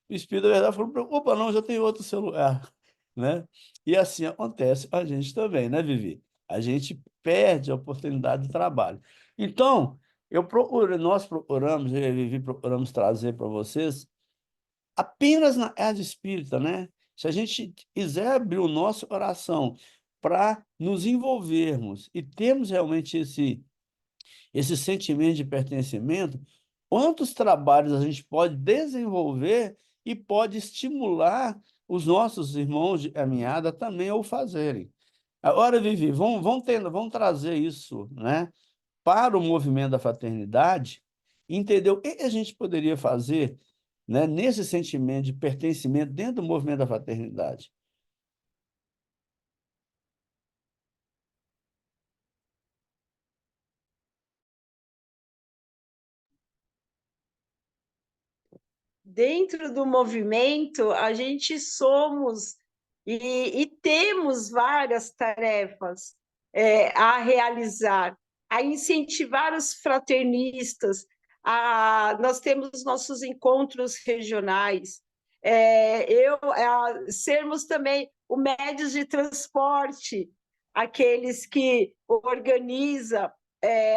O Espírito da Verdade falou, não preocupa não, já tem outro seu lugar, né? E assim acontece com a gente também, né, Vivi? A gente perde a oportunidade de trabalho. Então, nós procuramos, eu e a Vivi procuramos trazer para vocês apenas na casa espírita, né? Se a gente quiser abrir o nosso coração para nos envolvermos e termos realmente esse sentimento de pertencimento, quantos trabalhos a gente pode desenvolver e pode estimular os nossos irmãos de caminhada também a o fazerem. Agora, Vivi, vamos trazer isso, né, para o movimento da fraternidade, entender o que a gente poderia fazer, né, nesse sentimento de pertencimento dentro do movimento da fraternidade. Dentro do movimento, a gente somos e temos várias tarefas a realizar, a incentivar os fraternistas, nós temos nossos encontros regionais, sermos também o médios de transporte, aqueles que organizam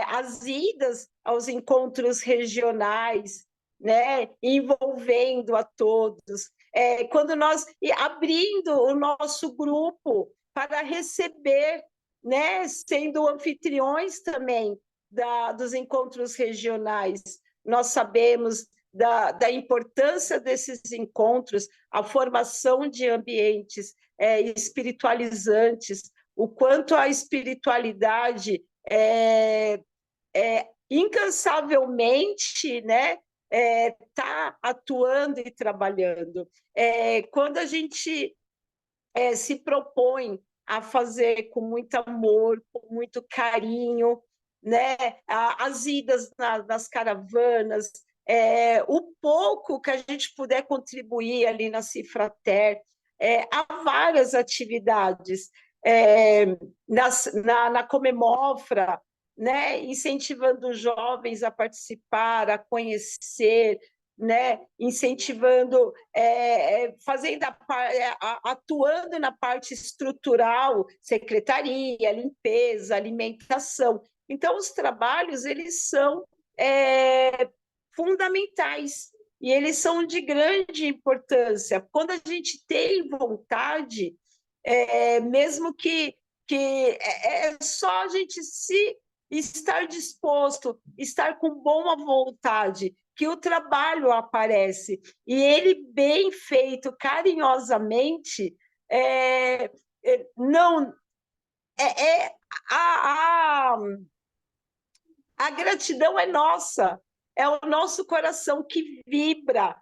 as idas aos encontros regionais, né, envolvendo a todos. Quando nós abrindo o nosso grupo para receber, né, sendo anfitriões também dos encontros regionais, nós sabemos da importância desses encontros, a formação de ambientes espiritualizantes, o quanto a espiritualidade incansavelmente, né, está atuando e trabalhando. Quando a gente se propõe a fazer com muito amor, com muito carinho, né, as idas nas caravanas, o pouco que a gente puder contribuir ali na Cifrater, há várias atividades. Na Comemofra, né, incentivando os jovens a participar, a conhecer, né, incentivando, fazendo atuando na parte estrutural, secretaria, limpeza, alimentação. Então, os trabalhos, eles são fundamentais e eles são de grande importância. Quando a gente tem vontade, mesmo que é só a gente se estar disposto, estar com boa vontade, que o trabalho aparece. E ele, bem feito, carinhosamente, não a, a, a gratidão é nossa, é o nosso coração que vibra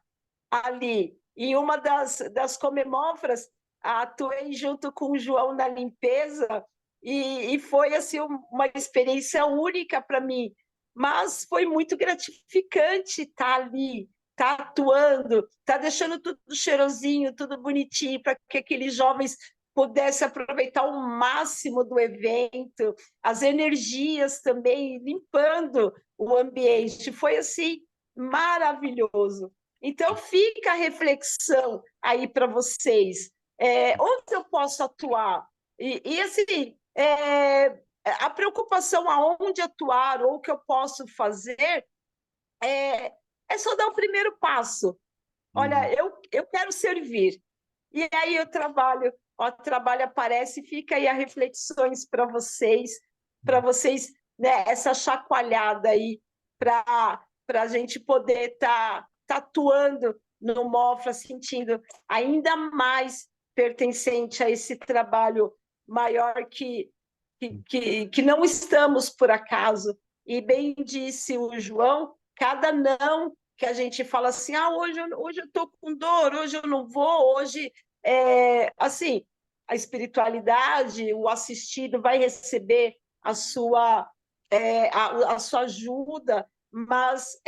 ali. E uma das comemófras, atuei junto com o João na limpeza, e foi assim, uma experiência única para mim, mas foi muito gratificante estar ali, estar atuando, estar deixando tudo cheirosinho, tudo bonitinho, para que aqueles jovens pudessem aproveitar o máximo do evento, as energias também, limpando o ambiente. Foi assim, maravilhoso. Então, fica a reflexão aí para vocês. Onde eu posso atuar? E assim, a preocupação aonde atuar ou o que eu posso fazer é só dar o primeiro passo. Olha, eu quero servir. E aí o trabalho aparece, fica aí as reflexões para vocês, né, essa chacoalhada aí, para a gente poder estar atuando no MOFRA, sentindo ainda mais pertencente a esse trabalho maior que não estamos por acaso. E bem disse o João, cada não que a gente fala assim, hoje eu estou com dor, hoje eu não vou, hoje, assim, a espiritualidade, o assistido vai receber a sua ajuda, mas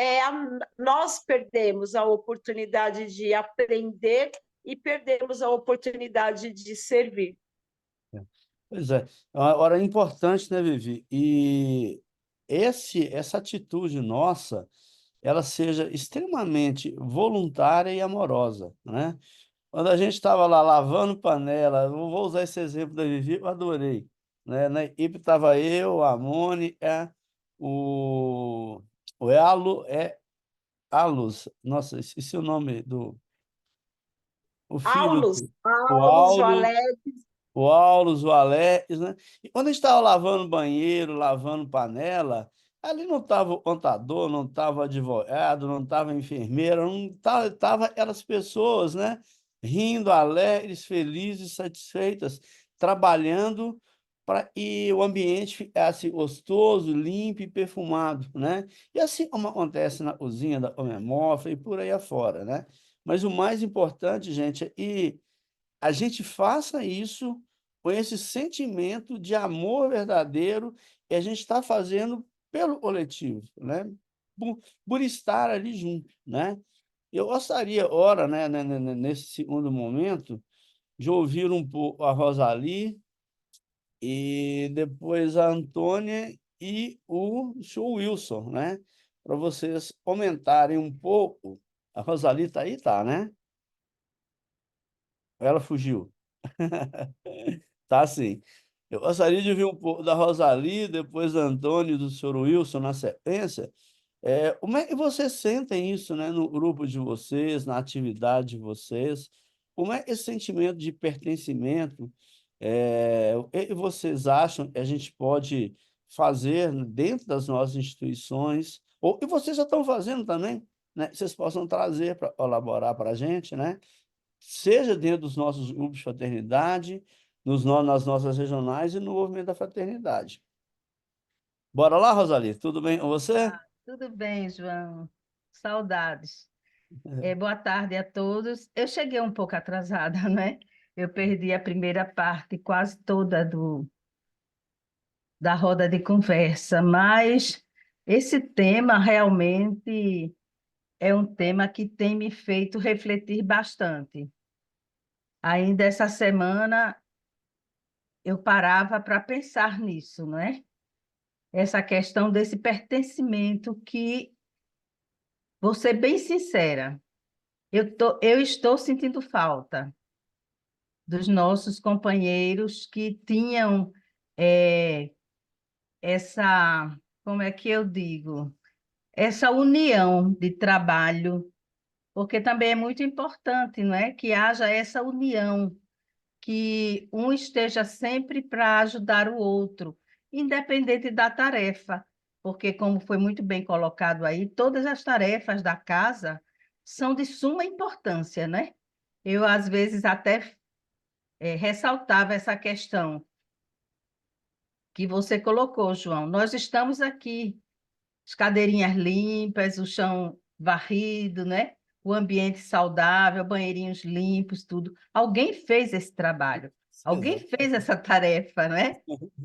nós perdemos a oportunidade de aprender e perdemos a oportunidade de servir. Pois é, é uma hora importante, né, Vivi? E essa atitude nossa, ela seja extremamente voluntária e amorosa, né? Quando a gente estava lá lavando panela, eu vou usar esse exemplo da Vivi, eu adorei, né? Na equipe estava eu, a Mone, o, o Alus, nossa, esqueci o nome o filho, o Aulos, Aulo, Valé, o Aulus, o Alex, né? E quando a gente estava lavando banheiro, lavando panela, ali não estava o contador, não estava advogado, não estava enfermeira, não estava aquelas pessoas, né? Rindo, alegres, felizes, satisfeitas, trabalhando para e o ambiente ficasse gostoso, limpo e perfumado, né? E assim como acontece na cozinha da Comemorfa e por aí afora, né? Mas o mais importante, gente, é que a gente faça isso com esse sentimento de amor verdadeiro que a gente está fazendo pelo coletivo, né? Por estar ali junto, né? Eu gostaria, ora, né, nesse segundo momento, de ouvir um pouco a Rosali e depois a Antônia e o senhor Wilson, né? Para vocês comentarem um pouco. A Rosali está aí, tá, né? Ela fugiu. Tá sim. Eu gostaria de ouvir um pouco da Rosali, depois do Antônio e do senhor Wilson na sequência. Como é que vocês sentem isso, né, no grupo de vocês, na atividade de vocês? Como é esse sentimento de pertencimento? O que vocês acham que a gente pode fazer dentro das nossas instituições? Ou que vocês já estão fazendo também, né? Que vocês possam trazer para colaborar para a gente, né? Seja dentro dos nossos grupos de fraternidade, nas nossas regionais e no movimento da fraternidade. Bora lá, Rosali? Tudo bem com você? Tudo bem, João. Saudades. Boa tarde a todos. Eu cheguei um pouco atrasada, né? Eu perdi a primeira parte quase toda da roda de conversa, mas esse tema realmente é um tema que tem me feito refletir bastante. Ainda essa semana eu parava para pensar nisso, não é? essa questão desse pertencimento que, vou ser bem sincera, eu estou sentindo falta dos nossos companheiros que tinham essa, como é que eu digo, essa união de trabalho, porque também é muito importante, não é? Que haja essa união, que um esteja sempre para ajudar o outro, independente da tarefa, porque, como foi muito bem colocado aí, todas as tarefas da casa são de suma importância, né? Eu, às vezes, até ressaltava essa questão que você colocou, João. Nós estamos aqui, as cadeirinhas limpas, o chão varrido, né? O ambiente saudável, banheirinhos limpos, tudo. Alguém fez esse trabalho, alguém fez essa tarefa, né?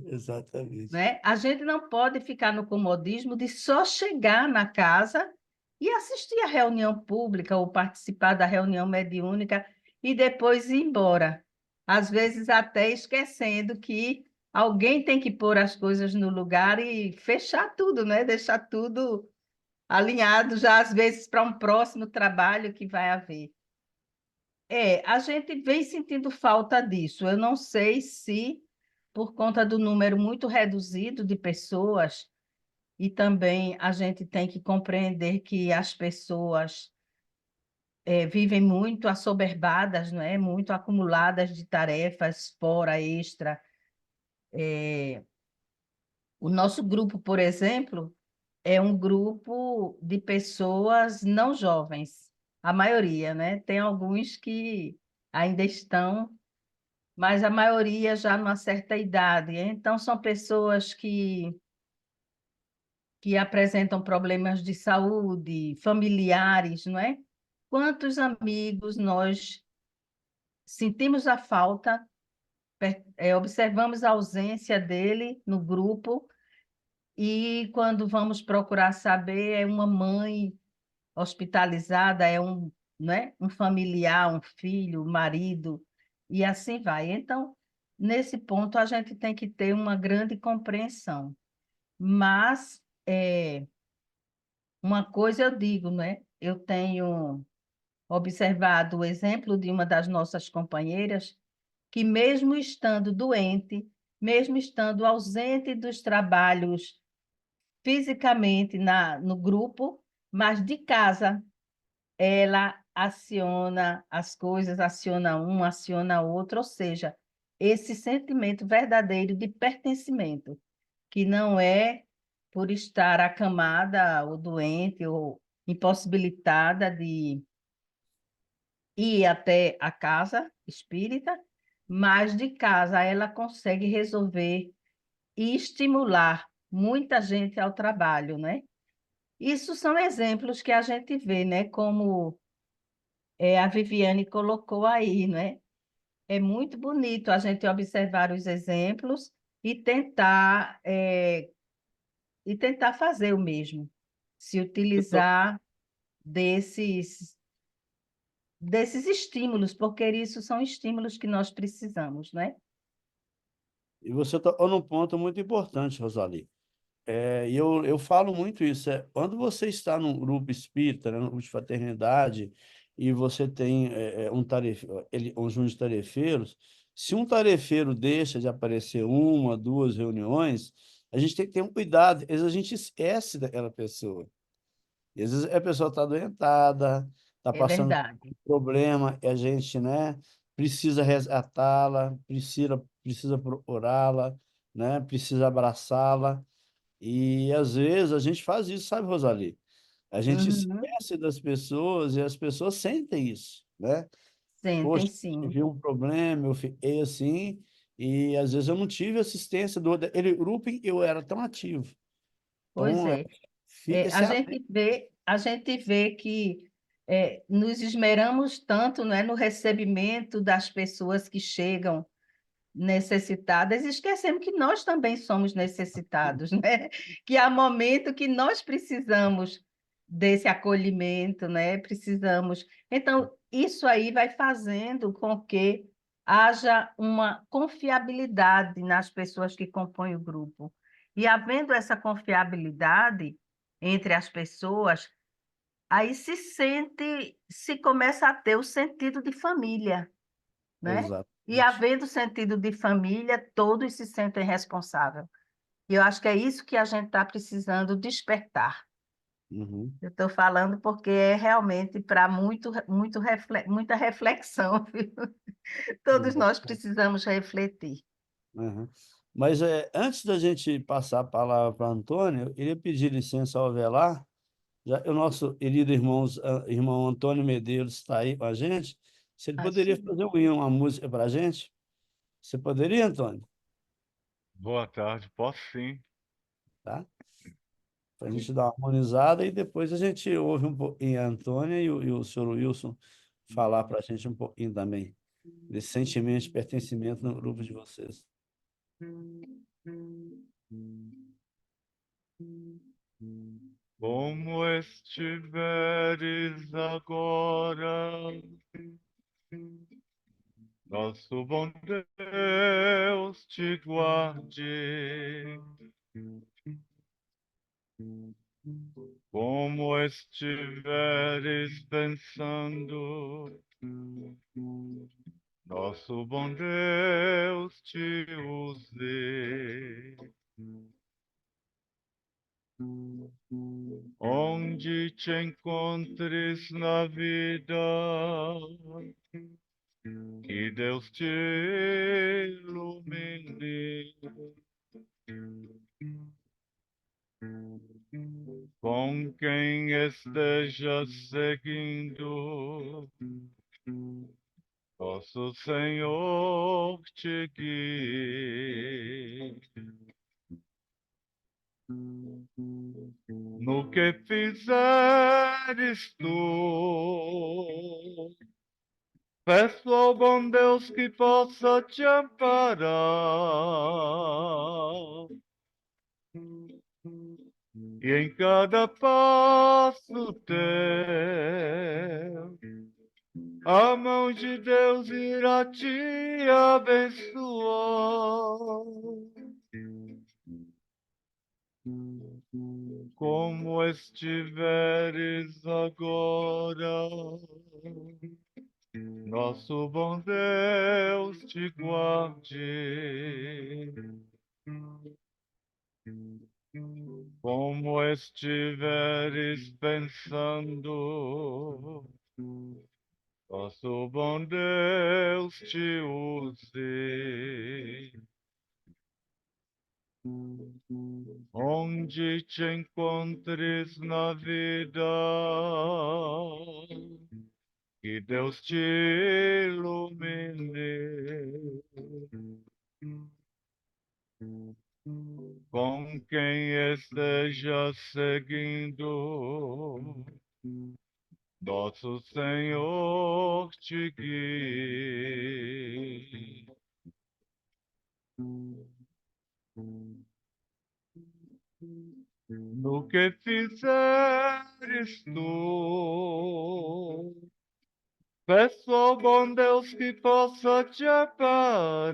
Exatamente. Né? A gente não pode ficar no comodismo de só chegar na casa e assistir à reunião pública ou participar da reunião mediúnica e depois ir embora. Às vezes até esquecendo que alguém tem que pôr as coisas no lugar e fechar tudo, né? Deixar tudo alinhado já às vezes para um próximo trabalho que vai haver. A gente vem sentindo falta disso. Eu não sei se por conta do número muito reduzido de pessoas, e também a gente tem que compreender que as pessoas vivem muito assoberbadas, não é? Muito acumuladas de tarefas fora, extra. O nosso grupo, por exemplo, é um grupo de pessoas não jovens, a maioria, né? Tem alguns que ainda estão, mas a maioria já numa certa idade. Então, são pessoas que apresentam problemas de saúde, familiares, não é? Quantos amigos nós sentimos a falta, observamos a ausência dele no grupo, e quando vamos procurar saber, é uma mãe hospitalizada, né? Um familiar, um filho, um marido, e assim vai. Então, nesse ponto, a gente tem que ter uma grande compreensão. Mas uma coisa eu digo, né? Eu tenho observado o exemplo de uma das nossas companheiras, que mesmo estando doente, mesmo estando ausente dos trabalhos fisicamente no grupo, mas de casa, ela aciona as coisas, aciona um, aciona outro, ou seja, esse sentimento verdadeiro de pertencimento, que não é por estar acamada ou doente ou impossibilitada de ir até a casa espírita, mas de casa ela consegue resolver e estimular muita gente ao trabalho, né? Isso são exemplos que a gente vê, né? Como a Viviane colocou aí, né? É muito bonito a gente observar os exemplos e tentar fazer o mesmo, se utilizar desses estímulos, porque isso são estímulos que nós precisamos, né? E você tocou num ponto muito importante, Rosali. E eu falo muito isso. Quando você está num grupo espírita, né, num grupo de fraternidade, e você tem um junto de tarefeiros, se um tarefeiro deixa de aparecer uma, duas reuniões, a gente tem que ter um cuidado. Às vezes a gente esquece daquela pessoa. E às vezes a pessoa está adoentada, está É passando por verdade. um problema, e a gente, né, precisa resgatá-la, precisa procurá-la, né, precisa abraçá-la. E às vezes a gente faz isso, sabe, Rosali? A gente Uhum. esquece das pessoas e as pessoas sentem isso, né? Sentem Poxa, sim. tive um problema, eu fiquei assim, e às vezes eu não tive assistência do outro. Ele, grupo, eu era tão ativo. Pois Então, é. fica esse apelo. A gente vê que nos esmeramos tanto, né, no recebimento das pessoas que chegam necessitadas, e esquecemos que nós também somos necessitados, né? Que há momento que nós precisamos desse acolhimento, né? Precisamos. Então, isso aí vai fazendo com que haja uma confiabilidade nas pessoas que compõem o grupo. E havendo essa confiabilidade entre as pessoas, aí se começa a ter o sentido de família, né? E Exatamente. havendo sentido de família, todos se sentem responsáveis. E eu acho que é isso que a gente está precisando despertar. Uhum. Eu estou falando porque é realmente para muita reflexão, viu? Todos nós precisamos refletir. Uhum. Mas antes da gente passar a palavra para Antônio, eu iria pedir licença ao Avelar, já o nosso querido irmão Antônio Medeiros está aí com a gente, se ele poderia Assim, fazer uma música para a gente. Você poderia, Antônio? Boa tarde, posso sim. Tá? Para a gente dar uma harmonizada e depois a gente ouve um pouquinho a Antônia e o senhor Wilson falar para a gente um pouquinho também desse sentimento de pertencimento no grupo de vocês. Como estiveres agora, nosso bom Deus te guarde. Como estiveres pensando, nosso bom Deus te use. Onde te encontres na vida, que Deus te ilumine. Com quem esteja seguindo, nosso Senhor te guie. No que fizeres tu, peço ao bom Deus que possa te amparar. E em cada passo teu, a mão de Deus irá te abençoar. Como estiveres agora, nosso bom Deus te guarde. Como estiveres pensando, nosso bom Deus te use. Onde te encontres na vida, que Deus te ilumine. Com quem esteja seguindo, nosso Senhor te guie. No que fizeres tu, peço ao bom Deus que possa te amparar.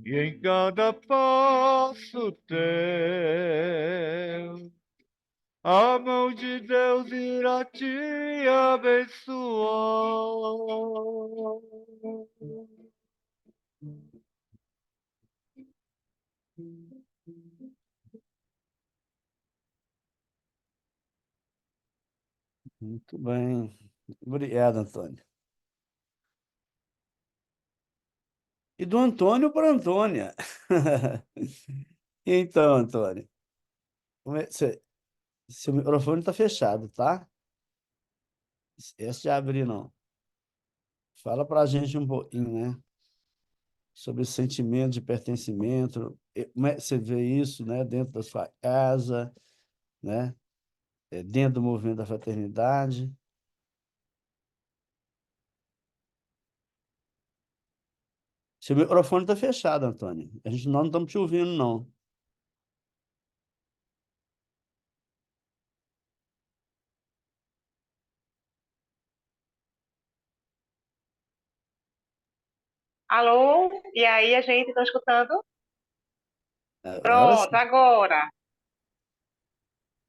E em cada passo teu, a mão de Deus irá te abençoar. Muito bem. Obrigado, Antônio. E do Antônio para a Antônia. Então, Antônio, seu microfone está fechado, tá? Esse de abrir, não. Fala para a gente um pouquinho, né? Sobre o sentimento de pertencimento. Como é que você vê isso, né? Dentro da sua casa, né? Dentro do movimento da fraternidade. Seu microfone está fechado, Antônio. A gente não estamos te ouvindo, não. Alô? E aí, a gente está escutando? Agora Pronto, sim. agora.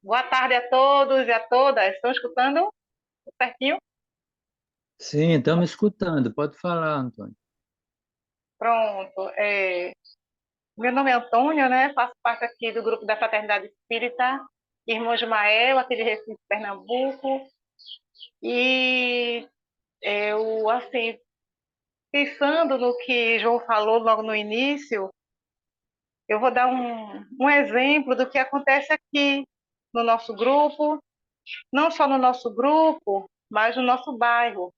Boa tarde a todos e a todas. Estão escutando certinho? Sim, estamos escutando. Pode falar, Antônio. Pronto. Meu nome é Antônio, né? Faço parte aqui do grupo da Fraternidade Espírita, Irmão Ismael, aqui de Recife, Pernambuco. E eu, assim, pensando no que João falou logo no início, eu vou dar um exemplo do que acontece aqui no nosso grupo, não só no nosso grupo, mas no nosso bairro.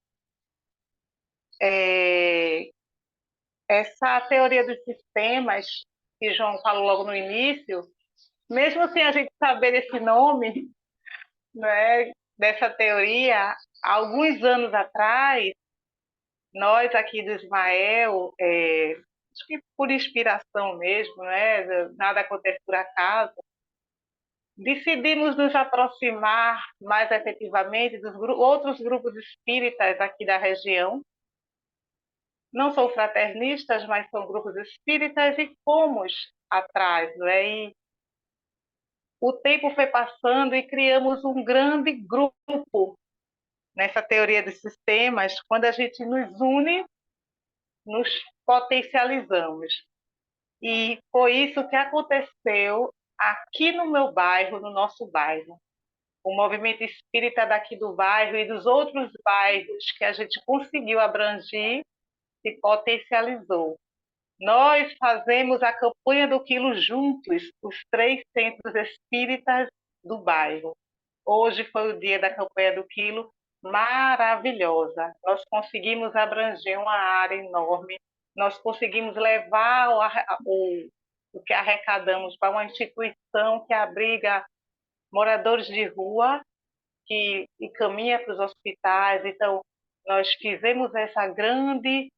Essa teoria dos sistemas, que João falou logo no início, mesmo sem a gente saber esse nome, né, dessa teoria, há alguns anos atrás, nós aqui do Ismael, acho que por inspiração mesmo, né, nada acontece por acaso, decidimos nos aproximar mais efetivamente dos outros grupos espíritas aqui da região. Não são fraternistas, mas são grupos espíritas e fomos atrás, né? E o tempo foi passando e criamos um grande grupo nessa teoria dos sistemas. Quando a gente nos une, nos potencializamos. E foi isso que aconteceu aqui no meu bairro, no nosso bairro. O movimento espírita daqui do bairro e dos outros bairros que a gente conseguiu abranger se potencializou. Nós fazemos a campanha do quilo juntos, os 3 centros espíritas do bairro. Hoje foi o dia da campanha do quilo, maravilhosa. Nós conseguimos abranger uma área enorme, nós conseguimos levar o que arrecadamos para uma instituição que abriga moradores de rua que encaminha para os hospitais. Então, nós fizemos essa grande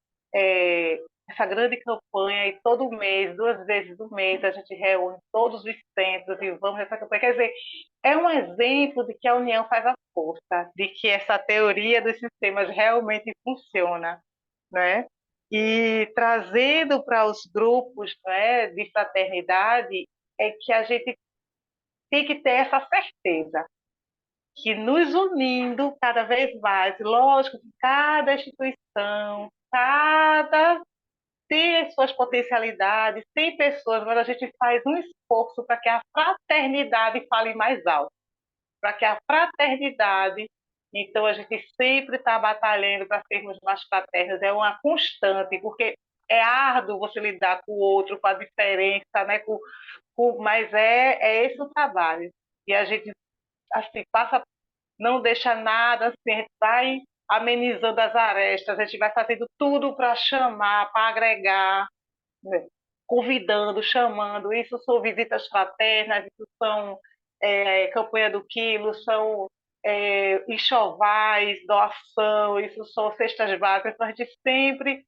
campanha e todo mês, 2 vezes no mês, a gente reúne todos os centros e vamos nessa campanha. Quer dizer, é um exemplo de que a união faz a força, de que essa teoria dos sistemas realmente funciona, né? E trazendo para os grupos, né, de fraternidade, é que a gente tem que ter essa certeza que nos unindo cada vez mais, lógico que cada instituição, cada tem as suas potencialidades, tem pessoas, mas a gente faz um esforço para que a fraternidade fale mais alto, para que a fraternidade, então a gente sempre está batalhando para sermos mais fraternos, é uma constante, porque é árduo você lidar com o outro, com a diferença, né? Mas é esse o trabalho. E a gente assim, não deixa nada, assim, a gente vai amenizando as arestas, a gente vai fazendo tudo para chamar, para agregar, né? Convidando, chamando. Isso são visitas fraternas, isso são campanha do quilo, são enxovais, doação, isso são cestas básicas. Então, a gente sempre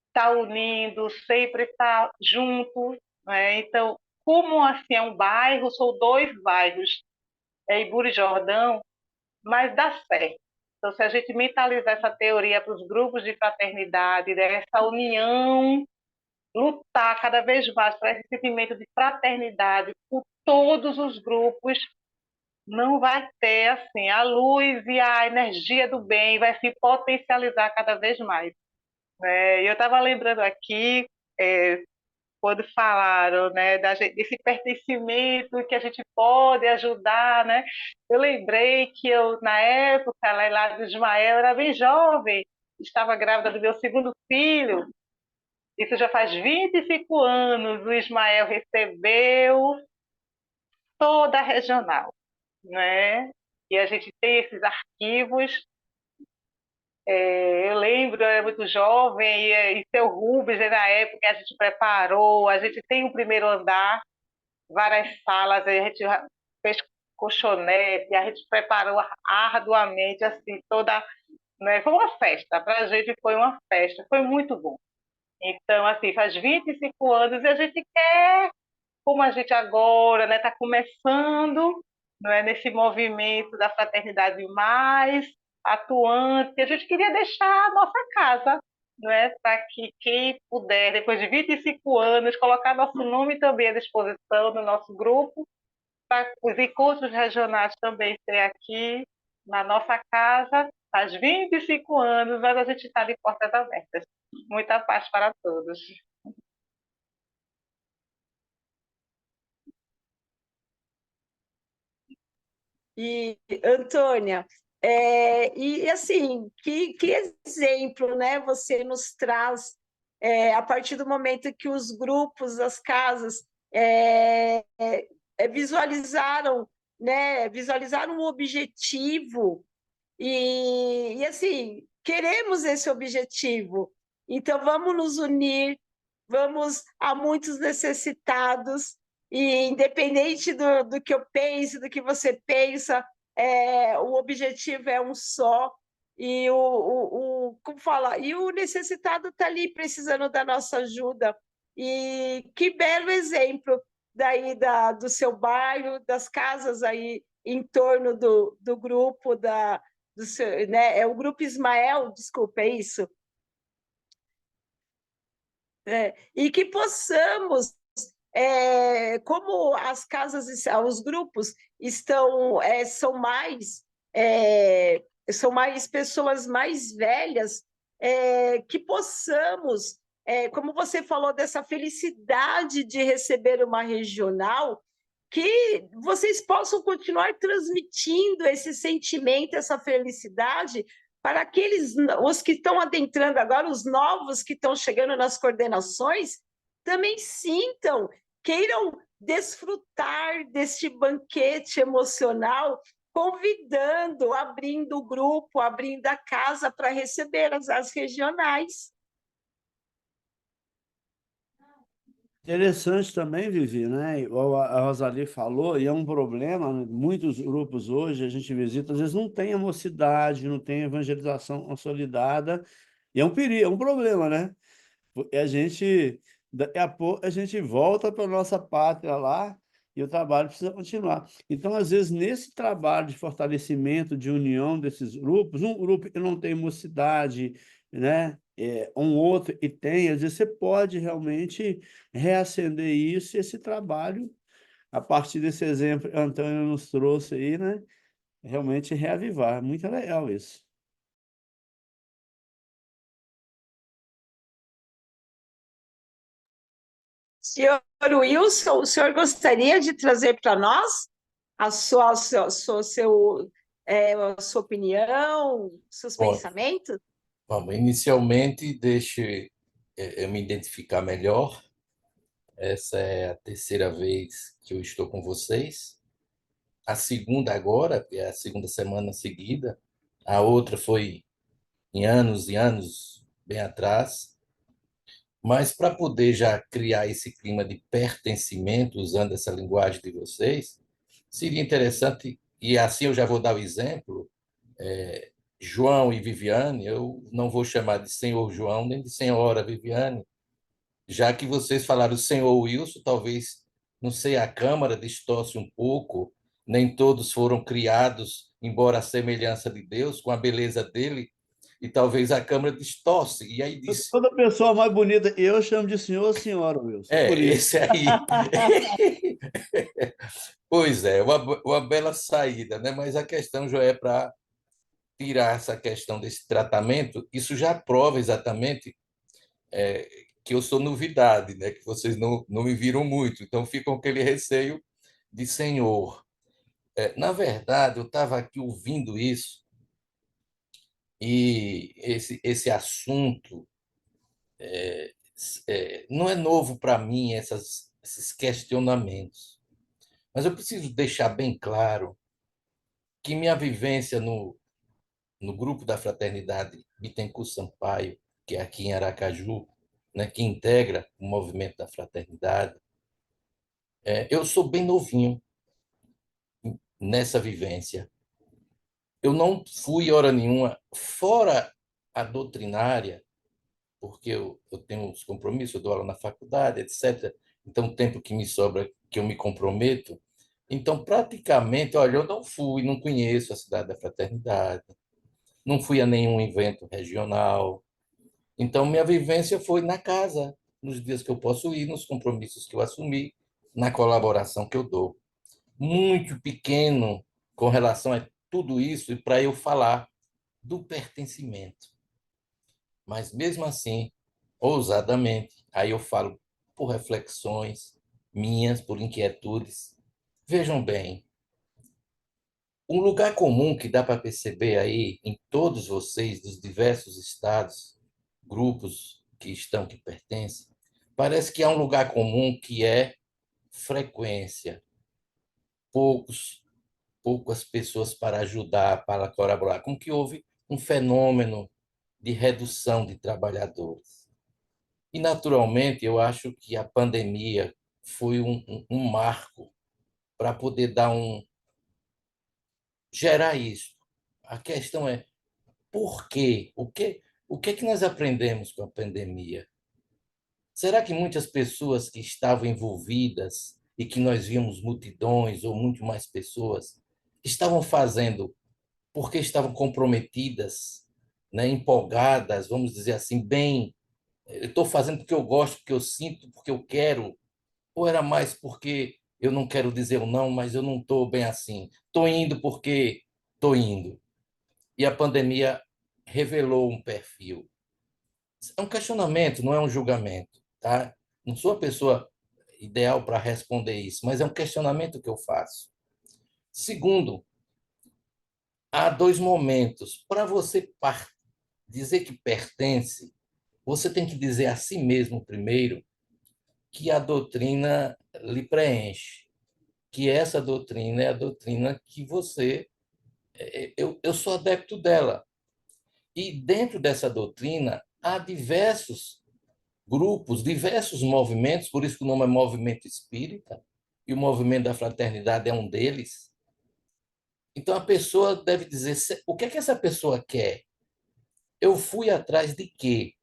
está unindo, sempre está junto, né? Então, como assim é um bairro, são 2 bairros, Ibura e Jordão, mas dá certo. Então, se a gente mentalizar essa teoria para os grupos de fraternidade, né, essa união, lutar cada vez mais para esse sentimento de fraternidade por todos os grupos, não vai ter assim, a luz e a energia do bem vai se potencializar cada vez mais. Eu estava lembrando aqui, é, quando falaram, né, desse pertencimento que a gente pode ajudar, né? Eu lembrei que eu, na época, lá do Ismael, era bem jovem, estava grávida do meu segundo filho, isso já faz 25 anos, o Ismael recebeu toda a regional, né? E a gente tem esses arquivos. Eu lembro, eu era muito jovem, e seu Rubens, na época, a gente preparou, a gente tem o primeiro andar, várias salas, a gente fez colchonete, a gente preparou arduamente, assim, toda, né? Foi uma festa, para a gente foi uma festa, foi muito bom. Então, assim, faz 25 anos e a gente quer, como a gente agora, né, está começando, não é, nesse movimento da fraternidade mais atuante, a gente queria deixar a nossa casa, não é? Para que quem puder, depois de 25 anos, colocar nosso nome também à disposição no nosso grupo, para os encontros regionais também ser aqui na nossa casa, faz 25 anos, mas a gente está de portas abertas. Muita paz para todos. E, Antônia, e assim, que exemplo, né, você nos traz a partir do momento que os grupos, as casas visualizaram, né, visualizaram um objetivo e assim, queremos esse objetivo. Então, vamos nos unir, vamos a muitos necessitados, e independente do que eu pense, do que você pensa, o objetivo é um só, e como fala, e o necessitado está ali precisando da nossa ajuda. E que belo exemplo daí do seu bairro, das casas aí em torno do grupo do seu, né? É o grupo Ismael, desculpa, é isso? E que possamos, como as casas, os grupos são mais pessoas mais velhas, que possamos, como você falou, dessa felicidade de receber uma regional, que vocês possam continuar transmitindo esse sentimento, essa felicidade para os que estão adentrando agora, os novos que estão chegando nas coordenações, também sintam, queiram desfrutar deste banquete emocional, convidando, abrindo o grupo, abrindo a casa para receber as regionais. Interessante também, Vivi, né? Igual a Rosalie falou, e é um problema, né? Muitos grupos hoje a gente visita, às vezes não tem a mocidade, não tem a evangelização consolidada, e é um perigo, é um problema, né? Porque daqui a pouco, a gente volta para a nossa pátria lá e o trabalho precisa continuar. Então, às vezes, nesse trabalho de fortalecimento, de união desses grupos, um grupo que não tem mocidade, né? Um outro e tem, às vezes você pode realmente reacender isso e esse trabalho, a partir desse exemplo que a Antônio nos trouxe aí, né? Realmente reavivar. Muito legal isso. Senhor Wilson, o senhor gostaria de trazer para nós a sua opinião, seus Bom, pensamentos? vamos, inicialmente, deixe eu me identificar melhor. Essa é a terceira vez que eu estou com vocês. A segunda agora, que é a segunda semana seguida. A outra foi em anos e anos bem atrás. Mas para poder já criar esse clima de pertencimento, usando essa linguagem de vocês, seria interessante, e assim eu já vou dar o exemplo, João e Viviane, eu não vou chamar de senhor João nem de senhora Viviane, já que vocês falaram senhor Wilson, talvez, não sei, a Câmara distorce um pouco, nem todos foram criados, embora a semelhança de Deus, com a beleza dele, e talvez a Câmara distorce, e aí diz, Toda pessoa mais bonita, eu chamo de senhor ou senhora, Wilson, por isso. esse aí. Pois é, uma bela saída, né? Mas a questão já é para tirar essa questão desse tratamento, isso já prova exatamente que eu sou novidade, né? Que vocês não me viram muito, então ficam com aquele receio de senhor. Na verdade, eu estava aqui ouvindo isso, e esse assunto não é novo para mim, esses questionamentos. Mas eu preciso deixar bem claro que minha vivência no grupo da Fraternidade Bittencourt Sampaio, que é aqui em Aracaju, né, que integra o movimento da fraternidade, eu sou bem novinho nessa vivência. Eu não fui hora nenhuma fora a doutrinária, porque eu tenho os compromissos, eu dou aula na faculdade, etc. Então, o tempo que me sobra, que eu me comprometo. Então, praticamente, olha, eu não fui, não conheço a Cidade da Fraternidade, não fui a nenhum evento regional, Então, minha vivência foi na casa, nos dias que eu posso ir, nos compromissos que eu assumi, na colaboração que eu dou. Muito pequeno com relação a tudo isso, e para eu falar do pertencimento. Mas, mesmo assim, ousadamente, aí eu falo por reflexões minhas, por inquietudes. Vejam bem, um lugar comum que dá para perceber aí em todos vocês, dos diversos estados, grupos que pertencem, parece que há um lugar comum que é frequência. Poucos, poucas pessoas para ajudar, para colaborar, como que houve um fenômeno de redução de trabalhadores. E, naturalmente, eu acho que a pandemia foi um marco para poder gerar isso. A questão é, por quê? O que é que nós aprendemos com a pandemia? Será que muitas pessoas que estavam envolvidas e que nós víamos multidões ou muito mais pessoas, estavam fazendo porque estavam comprometidas, né, empolgadas, vamos dizer assim, bem, eu estou fazendo porque eu gosto, porque eu sinto, porque eu quero, ou era mais porque eu não quero dizer o não, mas eu não estou bem assim. Estou indo porque estou indo. E a pandemia revelou um perfil. É um questionamento, não é um julgamento, tá? Não sou a pessoa ideal para responder isso, mas é um questionamento que eu faço. Segundo, há dois momentos. Para você dizer que pertence, você tem que dizer a si mesmo primeiro que a doutrina lhe preenche, que essa doutrina é a doutrina que você. Eu sou adepto dela. E dentro dessa doutrina há diversos grupos, diversos movimentos, por isso que o nome é Movimento Espírita, e o Movimento da Fraternidade é um deles. Então a pessoa deve dizer: o que é que essa pessoa quer? Eu fui atrás de quê?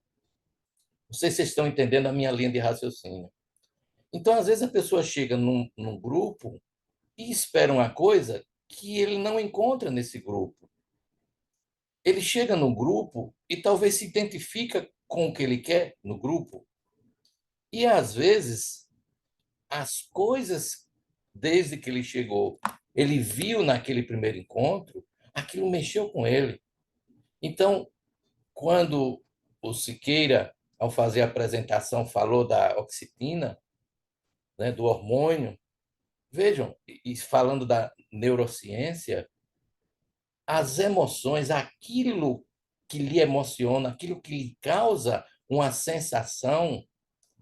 Não sei se vocês estão entendendo a minha linha de raciocínio. Então, às vezes, a pessoa chega num grupo e espera uma coisa que ele não encontra nesse grupo. Ele chega no grupo e talvez se identifica com o que ele quer no grupo. E, às vezes, as coisas, desde que ele chegou, ele viu naquele primeiro encontro, aquilo mexeu com ele. Então, quando o Siqueira, ao fazer a apresentação, falou da oxitina, né, do hormônio, vejam, e falando da neurociência, as emoções, aquilo que lhe emociona, aquilo que lhe causa uma sensação,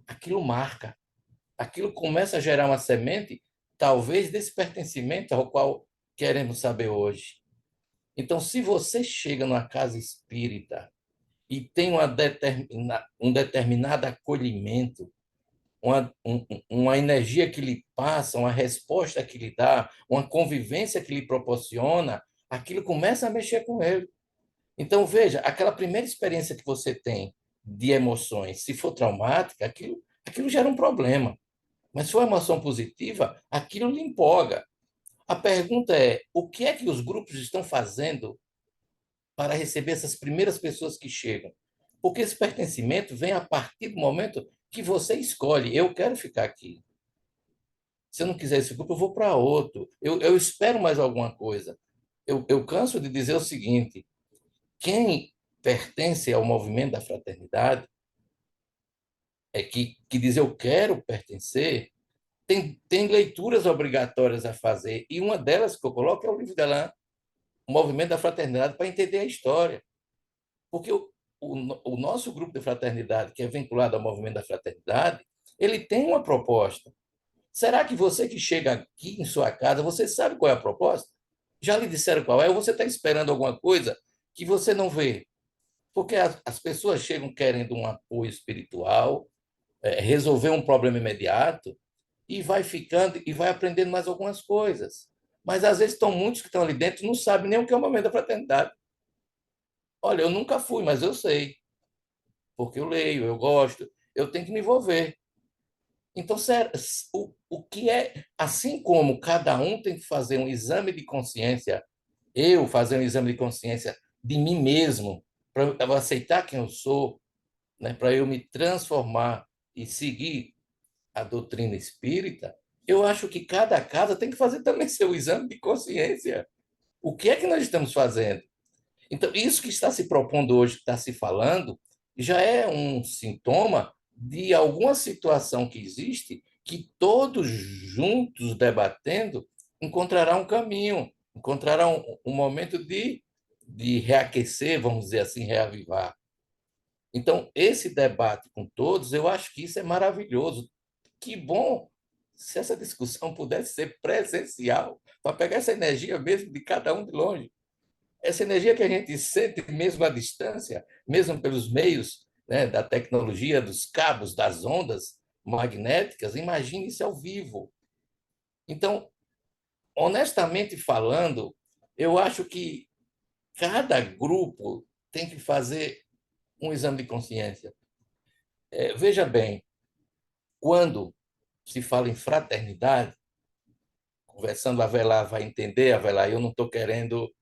aquilo marca. Aquilo começa a gerar uma semente, talvez desse pertencimento ao qual queremos saber hoje. Então, se você chega numa casa espírita e tem um determinado acolhimento, uma energia que lhe passa, uma resposta que lhe dá, uma convivência que lhe proporciona, aquilo começa a mexer com ele. Então, veja, aquela primeira experiência que você tem de emoções, se for traumática, aquilo gera um problema. Mas se for emoção positiva, aquilo lhe empolga. A pergunta é: o que é que os grupos estão fazendo para receber essas primeiras pessoas que chegam? Porque esse pertencimento vem a partir do momento que você escolhe: eu quero ficar aqui. Se eu não quiser esse grupo, eu vou para outro. Eu espero mais alguma coisa. Eu canso de dizer o seguinte: quem pertence ao movimento da fraternidade, que diz eu quero pertencer, tem leituras obrigatórias a fazer. E uma delas que eu coloco é o livro dela, O Movimento da Fraternidade, para entender a história. Porque o nosso grupo de fraternidade, que é vinculado ao movimento da fraternidade, ele tem uma proposta. Será que você que chega aqui em sua casa, você sabe qual é a proposta? Já lhe disseram qual é? Ou você está esperando alguma coisa que você não vê? Porque as pessoas chegam querendo um apoio espiritual, resolver um problema imediato, e vai ficando e vai aprendendo mais algumas coisas. Mas, às vezes, muitos que estão ali dentro não sabem nem o que é o momento da fraternidade. Olha, eu nunca fui, mas eu sei, porque eu leio, eu gosto, eu tenho que me envolver. Então, o que é, assim como cada um tem que fazer um exame de consciência, eu fazer um exame de consciência de mim mesmo, para eu aceitar quem eu sou, né, para eu me transformar e seguir a doutrina espírita, eu acho que cada casa tem que fazer também seu exame de consciência. O que é que nós estamos fazendo? Então, isso que está se propondo hoje, que está se falando, já é um sintoma de alguma situação que existe que todos juntos debatendo encontrará um caminho, encontrará um momento de reaquecer, vamos dizer assim, reavivar. Então, esse debate com todos, eu acho que isso é maravilhoso. Que bom se essa discussão pudesse ser presencial, para pegar essa energia mesmo de cada um de longe. Essa energia que a gente sente mesmo à distância, mesmo pelos meios, né, da tecnologia, dos cabos, das ondas magnéticas, imagine isso ao vivo. Então, honestamente falando, eu acho que cada grupo tem que fazer um exame de consciência. Veja bem, quando se fala em fraternidade, conversando, Avelar vai entender, Avelar, eu não estou querendo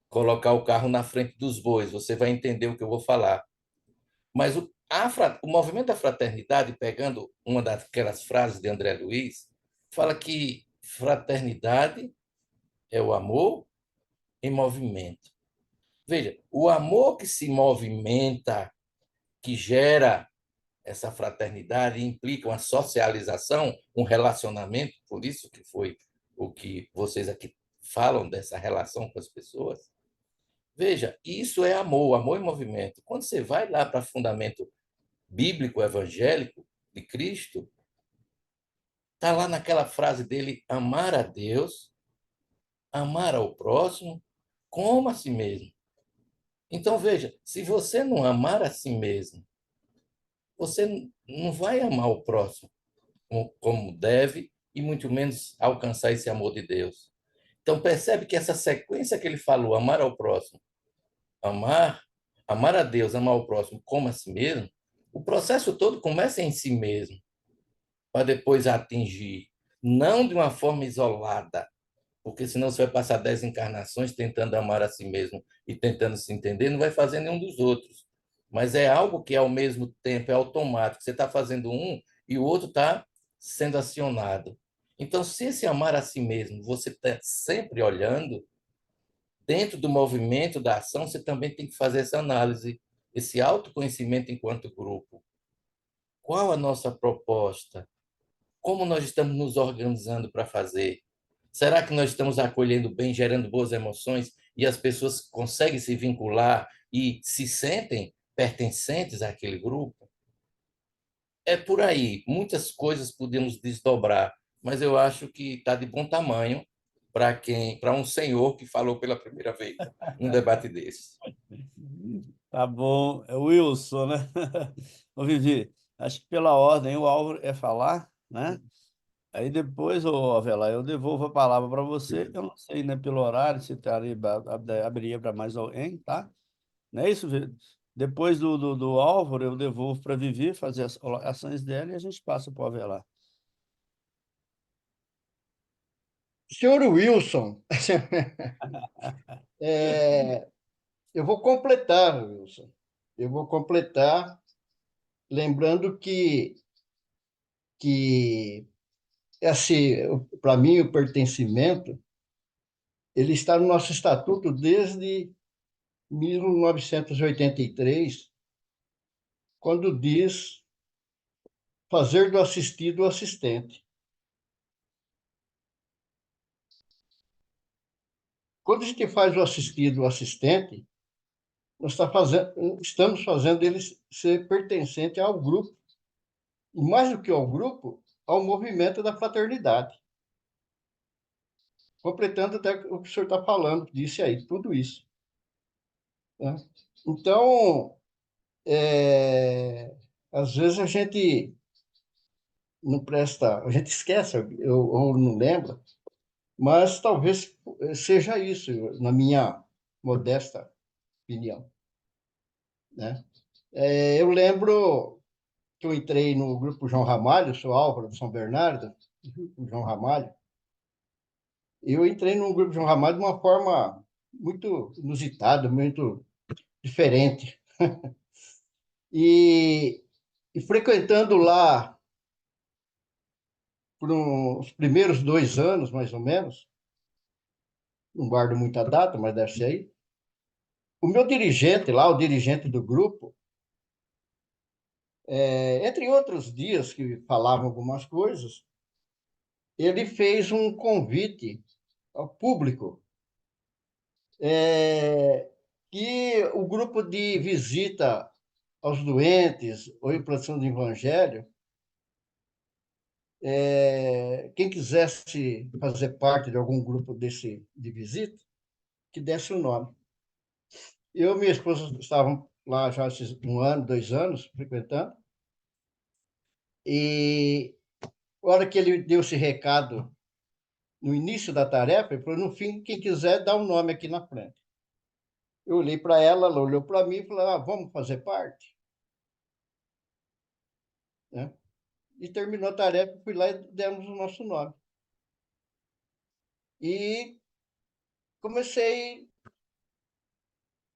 colocar o carro na frente dos bois, você vai entender o que eu vou falar. Mas o movimento da fraternidade, pegando uma daquelas frases de André Luiz, fala que fraternidade é o amor em movimento. Veja, o amor que se movimenta, que gera essa fraternidade, implica uma socialização, um relacionamento, por isso que foi o que vocês aqui falam dessa relação com as pessoas. Veja, isso é amor, amor em movimento. Quando você vai lá para fundamento bíblico, evangélico de Cristo, está lá naquela frase dele, amar a Deus, amar ao próximo, como a si mesmo. Então, veja, se você não amar a si mesmo, você não vai amar o próximo como deve e muito menos alcançar esse amor de Deus. Então, percebe que essa sequência que ele falou, amar ao próximo, amar a Deus, amar o próximo como a si mesmo, o processo todo começa em si mesmo, para depois atingir, não de uma forma isolada, porque senão você vai passar 10 encarnações tentando amar a si mesmo e tentando se entender, não vai fazer nenhum dos outros. Mas é algo que, ao mesmo tempo, é automático. Você está fazendo um e o outro está sendo acionado. Então, se esse amar a si mesmo você está sempre olhando, dentro do movimento da ação, você também tem que fazer essa análise, esse autoconhecimento enquanto grupo. Qual a nossa proposta? Como nós estamos nos organizando para fazer? Será que nós estamos acolhendo bem, gerando boas emoções e as pessoas conseguem se vincular e se sentem pertencentes àquele grupo? É por aí. Muitas coisas podemos desdobrar, mas eu acho que está de bom tamanho para um senhor que falou pela primeira vez num debate desse. Tá bom. É o Wilson, né? Ô, Vivi, acho que pela ordem o Álvaro é falar, né? Aí depois, ô Avelar, eu devolvo a palavra para você. Eu não sei, né, pelo horário, se abriria para mais alguém, tá? Não é isso, Vivi? Depois do Álvaro, eu devolvo para a Vivi fazer as colocações dela e a gente passa para o Avelar. Senhor Wilson, eu vou completar, Wilson. Eu vou completar, lembrando que para mim, o pertencimento, ele está no nosso estatuto desde 1983, quando diz fazer do assistido o assistente. Quando a gente faz o assistido o assistente, estamos fazendo ele ser pertencente ao grupo, e mais do que ao grupo, ao movimento da fraternidade. Completando até o que o senhor está falando, disse aí, tudo isso. Né? Então, às vezes a gente não presta, a gente esquece ou não lembra, mas talvez seja isso, na minha modesta opinião. Né? Eu lembro que eu entrei no grupo João Ramalho, sou Álvaro de São Bernardo, o João Ramalho. Eu entrei no grupo João Ramalho de uma forma muito inusitada, muito diferente. E frequentando lá por uns primeiros 2 anos, mais ou menos, não guardo muita data, mas deve ser aí, o meu dirigente lá, o dirigente do grupo, entre outros dias que falavam algumas coisas, ele fez um convite ao público, que o grupo de visita aos doentes ou implantação do evangelho, quem quisesse fazer parte de algum grupo de visita, que desse o nome. Eu e minha esposa estavam lá já há 1 ano, 2 anos, frequentando, e a hora que ele deu esse recado no início da tarefa, ele falou, no fim, quem quiser, dá um nome aqui na frente. Eu olhei para ela, ela olhou para mim e falou, vamos fazer parte? Né? E terminou a tarefa, fui lá e demos o nosso nome. E comecei a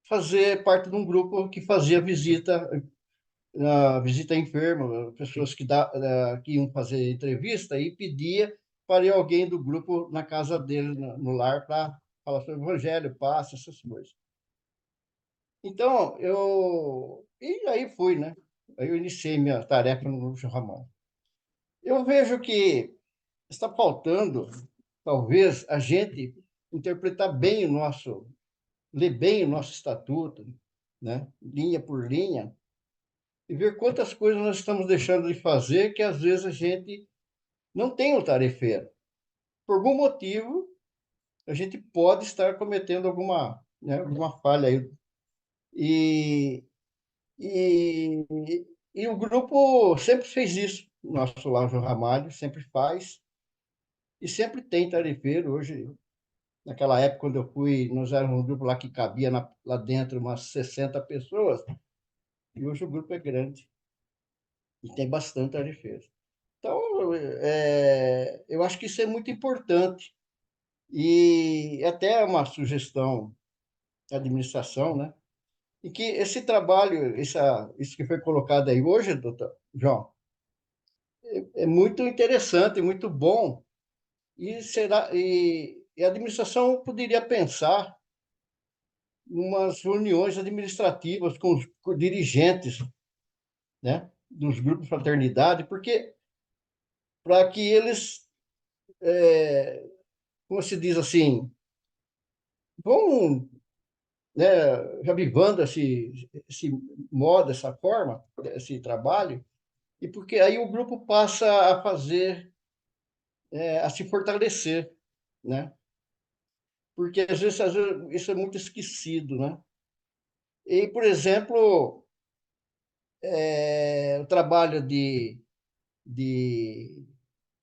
fazer parte de um grupo que fazia visita enferma, pessoas que iam fazer entrevista e pedia para ir alguém do grupo na casa dele, no lar, para falar sobre o evangelho, passe, essas coisas. Então, e aí fui, né? Aí eu iniciei minha tarefa no Grupo Ramon. Eu vejo que está faltando, talvez, a gente interpretar bem ler bem o nosso estatuto, né? Linha por linha, e ver quantas coisas nós estamos deixando de fazer que, às vezes, a gente não tem o tarefeiro. Por algum motivo, a gente pode estar cometendo alguma falha aí. E, e o grupo sempre fez isso. O nosso Lavo Ramalho sempre faz. E sempre tem tarefeiro. Hoje, naquela época, quando eu fui, nós éramos um grupo lá que cabia lá dentro umas 60 pessoas. E hoje o grupo é grande. E tem bastante tarefeiro. Então, eu acho que isso é muito importante. E até uma sugestão da administração, né? E que esse trabalho, isso que foi colocado aí hoje, doutor João, é muito interessante, muito bom. E a administração poderia pensar em umas reuniões administrativas com os dirigentes, né, dos grupos de fraternidade, porque para que eles, como se diz assim, vão, né, revivando esse modo, essa forma, esse trabalho, e porque aí o grupo passa a fazer, a se fortalecer, né? Porque às vezes isso é muito esquecido, né? E, por exemplo, o trabalho de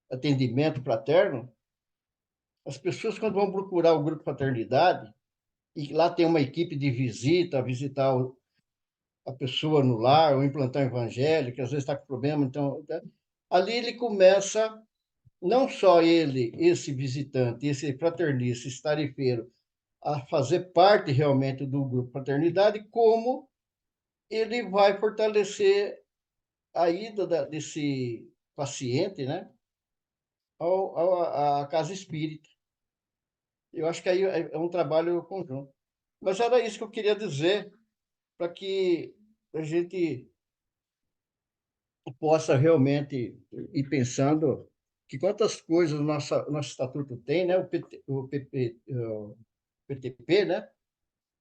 atendimento fraterno, as pessoas, quando vão procurar o grupo Fraternidade, e lá tem uma equipe de visita, visitar a pessoa no lar, ou implantar o evangelho, que às vezes está com problema, então, né? Ali ele começa, não só ele, esse visitante, esse fraternista, esse tarefeiro, a fazer parte realmente do grupo Fraternidade, como ele vai fortalecer a ida desse paciente, né, à casa espírita. Eu acho que aí é um trabalho conjunto. Mas era isso que eu queria dizer, para que a gente possa realmente ir pensando que quantas coisas nosso estatuto tem, né? O PTP, né?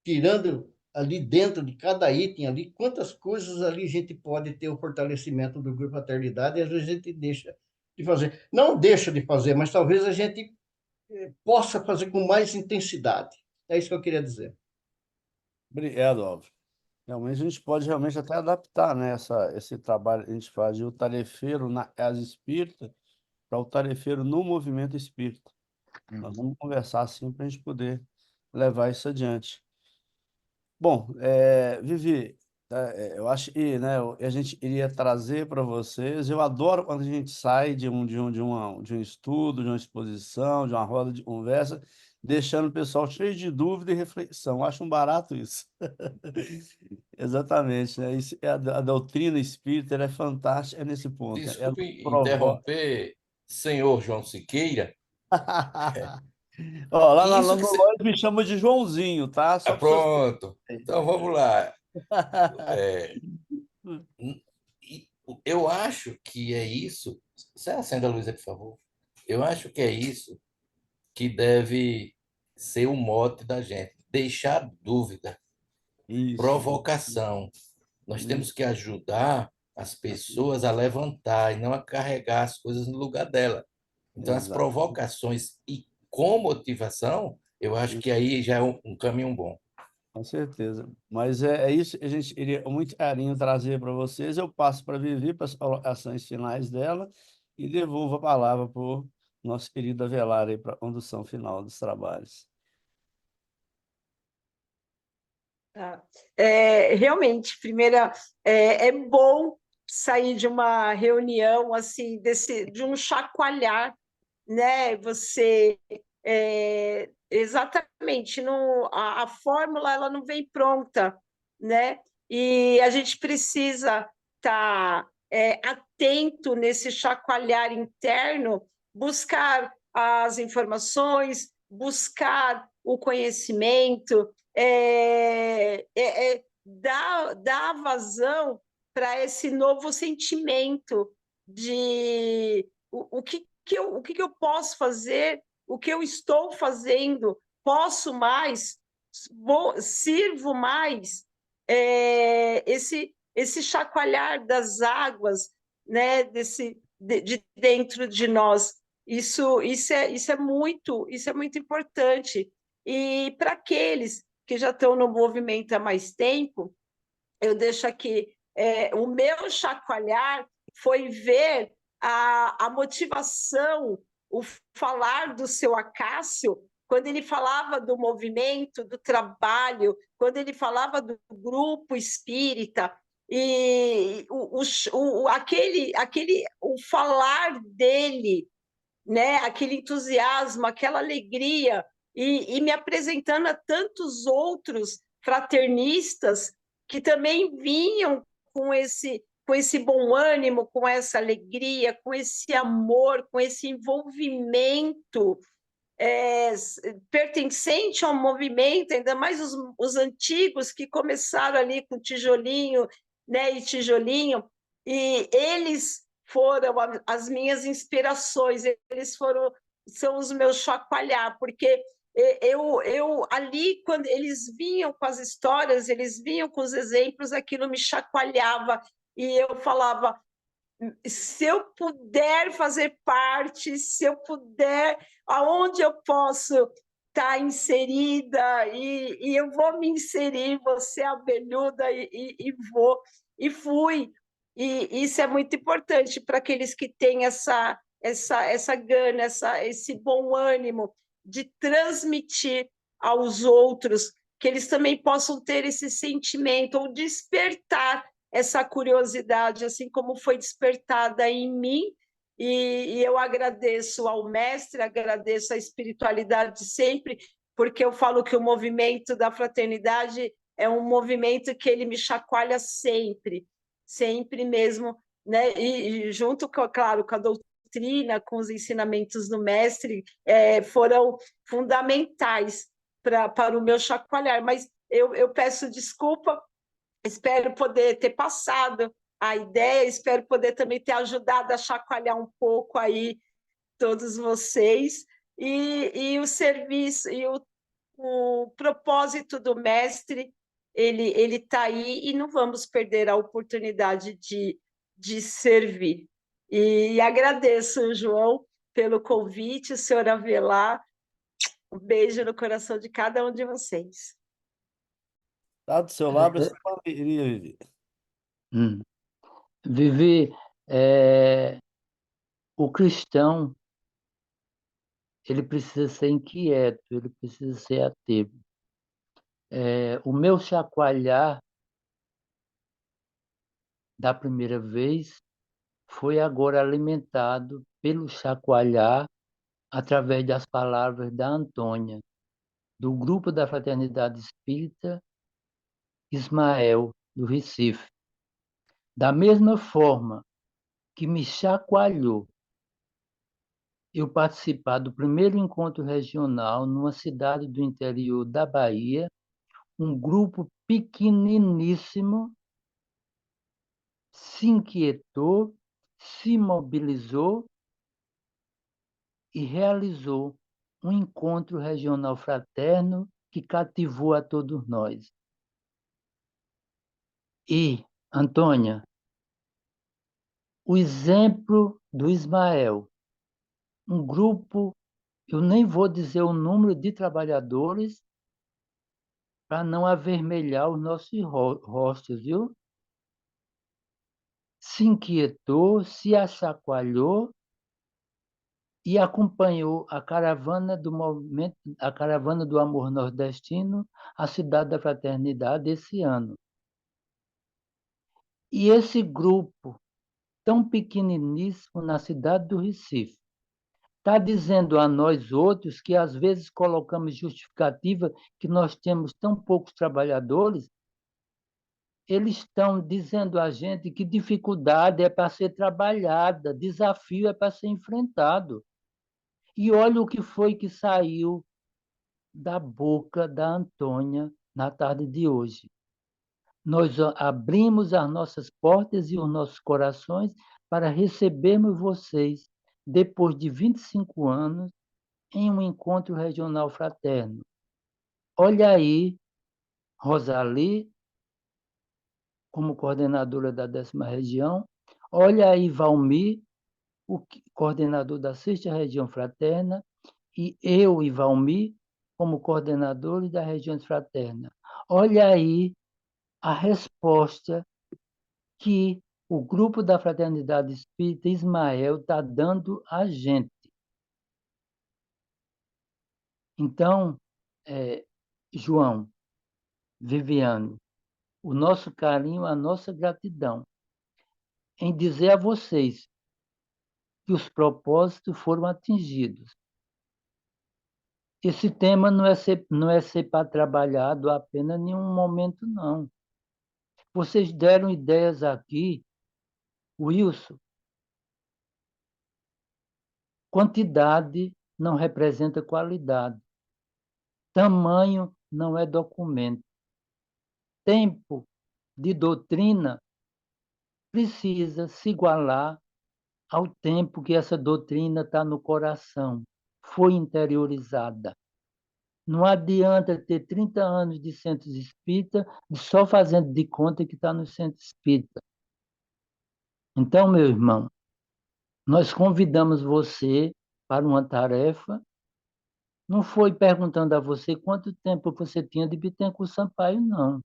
Tirando ali dentro de cada item ali, quantas coisas ali a gente pode ter o fortalecimento do grupo Fraternidade e às vezes a gente deixa de fazer. Não deixa de fazer, mas talvez a gente possa fazer com mais intensidade. É isso que eu queria dizer. Obrigado, Alves. Realmente a gente pode realmente até adaptar, né, esse trabalho que a gente faz de o tarefeiro na casa espírita para o tarefeiro no movimento espírita. Nós vamos conversar assim para a gente poder levar isso adiante. Bom, Vivi, eu acho que, né, a gente iria trazer para vocês. Eu adoro quando a gente sai de um estudo, de uma exposição, de uma roda de conversa, deixando o pessoal cheio de dúvida e reflexão. Acho um barato isso. Exatamente, né? A doutrina espírita ela é fantástica nesse ponto, né? Ela Desculpe provoca. interromper, senhor João Siqueira. Ó, lá Isso que no você. Lloyd me chama de Joãozinho, tá? Ah, Só para vocês pronto. Então vamos lá. É, e eu acho que é isso. Você acende a luz aí, por favor. Eu acho que é isso que deve ser o mote da gente. Deixar dúvida, Isso, provocação. Nós isso, temos que ajudar as pessoas a levantar e não a carregar as coisas no lugar dela. Então, as exato. provocações e com motivação, eu acho que aí já é um caminho bom. Com certeza. Mas é isso que a gente iria com muito carinho trazer para vocês. Eu passo para a Vivi para as colocações finais dela e devolvo a palavra para o nosso querido Avelar aí para a condução final dos trabalhos. Tá. Realmente, primeira, é bom sair de uma reunião assim, de um chacoalhar, né? Você exatamente a fórmula ela não vem pronta, né? E a gente precisa estar atento nesse chacoalhar interno, buscar as informações, buscar o conhecimento, dar vazão para esse novo sentimento de o que eu posso fazer, o que eu estou fazendo, posso mais, sirvo mais, esse chacoalhar das águas, né, de dentro de nós. Isso é muito importante. E para aqueles que já estão no movimento há mais tempo, eu deixo aqui o meu chacoalhar foi ver a motivação, o falar do seu Acácio, quando ele falava do movimento, do trabalho, quando ele falava do grupo espírita, e o falar dele, né, aquele entusiasmo, aquela alegria, e me apresentando a tantos outros fraternistas que também vinham com esse bom ânimo, com essa alegria, com esse amor, com esse envolvimento pertencente ao movimento, ainda mais os antigos que começaram ali com tijolinho, né, e tijolinho, e eles foram as minhas inspirações, são os meus chacoalhar, porque eu ali, quando eles vinham com as histórias, eles vinham com os exemplos, aquilo me chacoalhava, e eu falava, se eu puder fazer parte, se eu puder, aonde eu posso estar inserida, e eu vou me inserir, vou ser abelhuda, e vou, e fui. E isso é muito importante para aqueles que têm essa gana, esse bom ânimo de transmitir aos outros, que eles também possam ter esse sentimento, ou despertar essa curiosidade, assim como foi despertada em mim, e eu agradeço ao mestre, agradeço a espiritualidade sempre, porque eu falo que o movimento da fraternidade é um movimento que ele me chacoalha sempre, sempre mesmo, né? E junto, claro, com a doutrina, com os ensinamentos do mestre, foram fundamentais para o meu chacoalhar, mas eu peço desculpa. Espero poder ter passado a ideia, espero poder também ter ajudado a chacoalhar um pouco aí todos vocês. E o serviço, o propósito do mestre, ele está aí e não vamos perder a oportunidade de servir. E agradeço, João, pelo convite, o senhor Avelar. Um beijo no coração de cada um de vocês. Tá do seu lado, essa pandemia, Vivi. Vivi, o cristão, ele precisa ser inquieto, ele precisa ser ativo. O meu chacoalhar da primeira vez foi agora alimentado pelo chacoalhar através das palavras da Antônia. do grupo da Fraternidade Espírita Ismael, do Recife. Da mesma forma que me chacoalhou eu participar do primeiro encontro regional numa cidade do interior da Bahia, um grupo pequeniníssimo se inquietou, se mobilizou e realizou um encontro regional fraterno que cativou a todos nós. E, Antônia, o exemplo do Ismael, um grupo, eu nem vou dizer o número de trabalhadores para não avermelhar os nossos rostos, viu? Se inquietou, se achacoalhou e acompanhou a caravana do movimento, a caravana do amor nordestino, a cidade da fraternidade esse ano. E esse grupo, tão pequeniníssimo na cidade do Recife, está dizendo a nós outros que às vezes colocamos justificativa que nós temos tão poucos trabalhadores, eles estão dizendo a gente que dificuldade é para ser trabalhada, desafio é para ser enfrentado. E olha o que foi que saiu da boca da Antônia na tarde de hoje. Nós abrimos as nossas portas e os nossos corações para recebermos vocês, depois de 25 anos, em um encontro regional fraterno. Olha aí, Rosali, como coordenadora da 10ª região, olha aí, Valmir, o coordenador da 6ª região fraterna, e eu e Valmir, como coordenadores da região fraterna. Olha aí a resposta que o grupo da Fraternidade Espírita Ismael está dando a gente. Então, João, Viviane, o nosso carinho, a nossa gratidão em dizer a vocês que os propósitos foram atingidos. Esse tema não é ser para trabalhado apenas em um momento, não. Vocês deram ideias aqui, Wilson. Quantidade não representa qualidade. Tamanho não é documento. Tempo de doutrina precisa se igualar ao tempo que essa doutrina está no coração, foi interiorizada. Não adianta ter 30 anos de centros espírita só fazendo de conta que está no centro espírita. Então, meu irmão, nós convidamos você para uma tarefa. Não foi perguntando a você quanto tempo você tinha de Bittencourt Sampaio, não.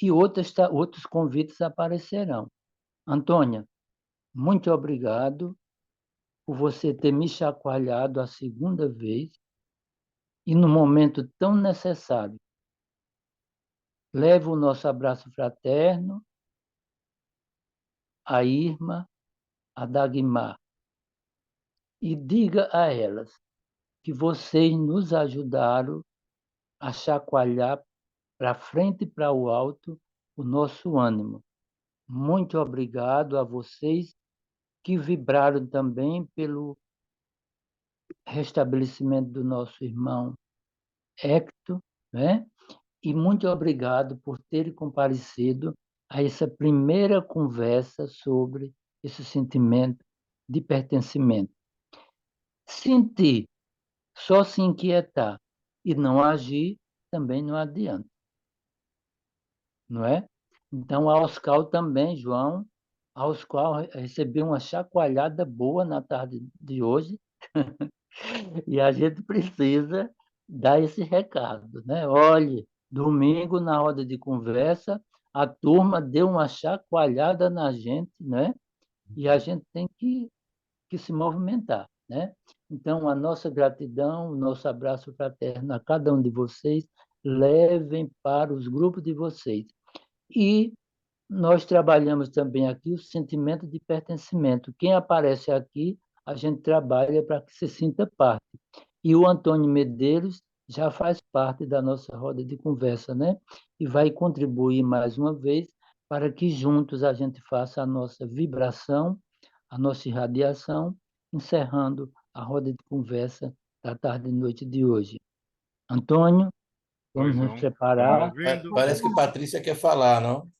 E outros convites aparecerão. Antônia, muito obrigado por você ter me chacoalhado a segunda vez e num momento tão necessário. Levo o nosso abraço fraterno a Irma, a Dagmar, e diga a elas que vocês nos ajudaram a chacoalhar para frente e para o alto o nosso ânimo. Muito obrigado a vocês que vibraram também pelo restabelecimento do nosso irmão Hector, né? E muito obrigado por terem comparecido a essa primeira conversa sobre esse sentimento de pertencimento. Sentir, só se inquietar e não agir, também não adianta. Não é? Então, a Oscar também, João, a Oscar recebeu uma chacoalhada boa na tarde de hoje, e a gente precisa dar esse recado, né? Olhe, domingo, na roda de conversa, a turma deu uma chacoalhada na gente, né? E a gente tem que se movimentar, né? Então, a nossa gratidão, o nosso abraço fraterno a cada um de vocês, levem para os grupos de vocês. E nós trabalhamos também aqui o sentimento de pertencimento. Quem aparece aqui, a gente trabalha para que se sinta parte. E o Antônio Medeiros já faz parte da nossa roda de conversa, né? E vai contribuir mais uma vez para que juntos a gente faça a nossa vibração, a nossa irradiação, encerrando a roda de conversa da tarde e noite de hoje. Antônio, vamos Pois nos não. Estão me preparar. ouvindo? Parece que Patrícia quer falar, não?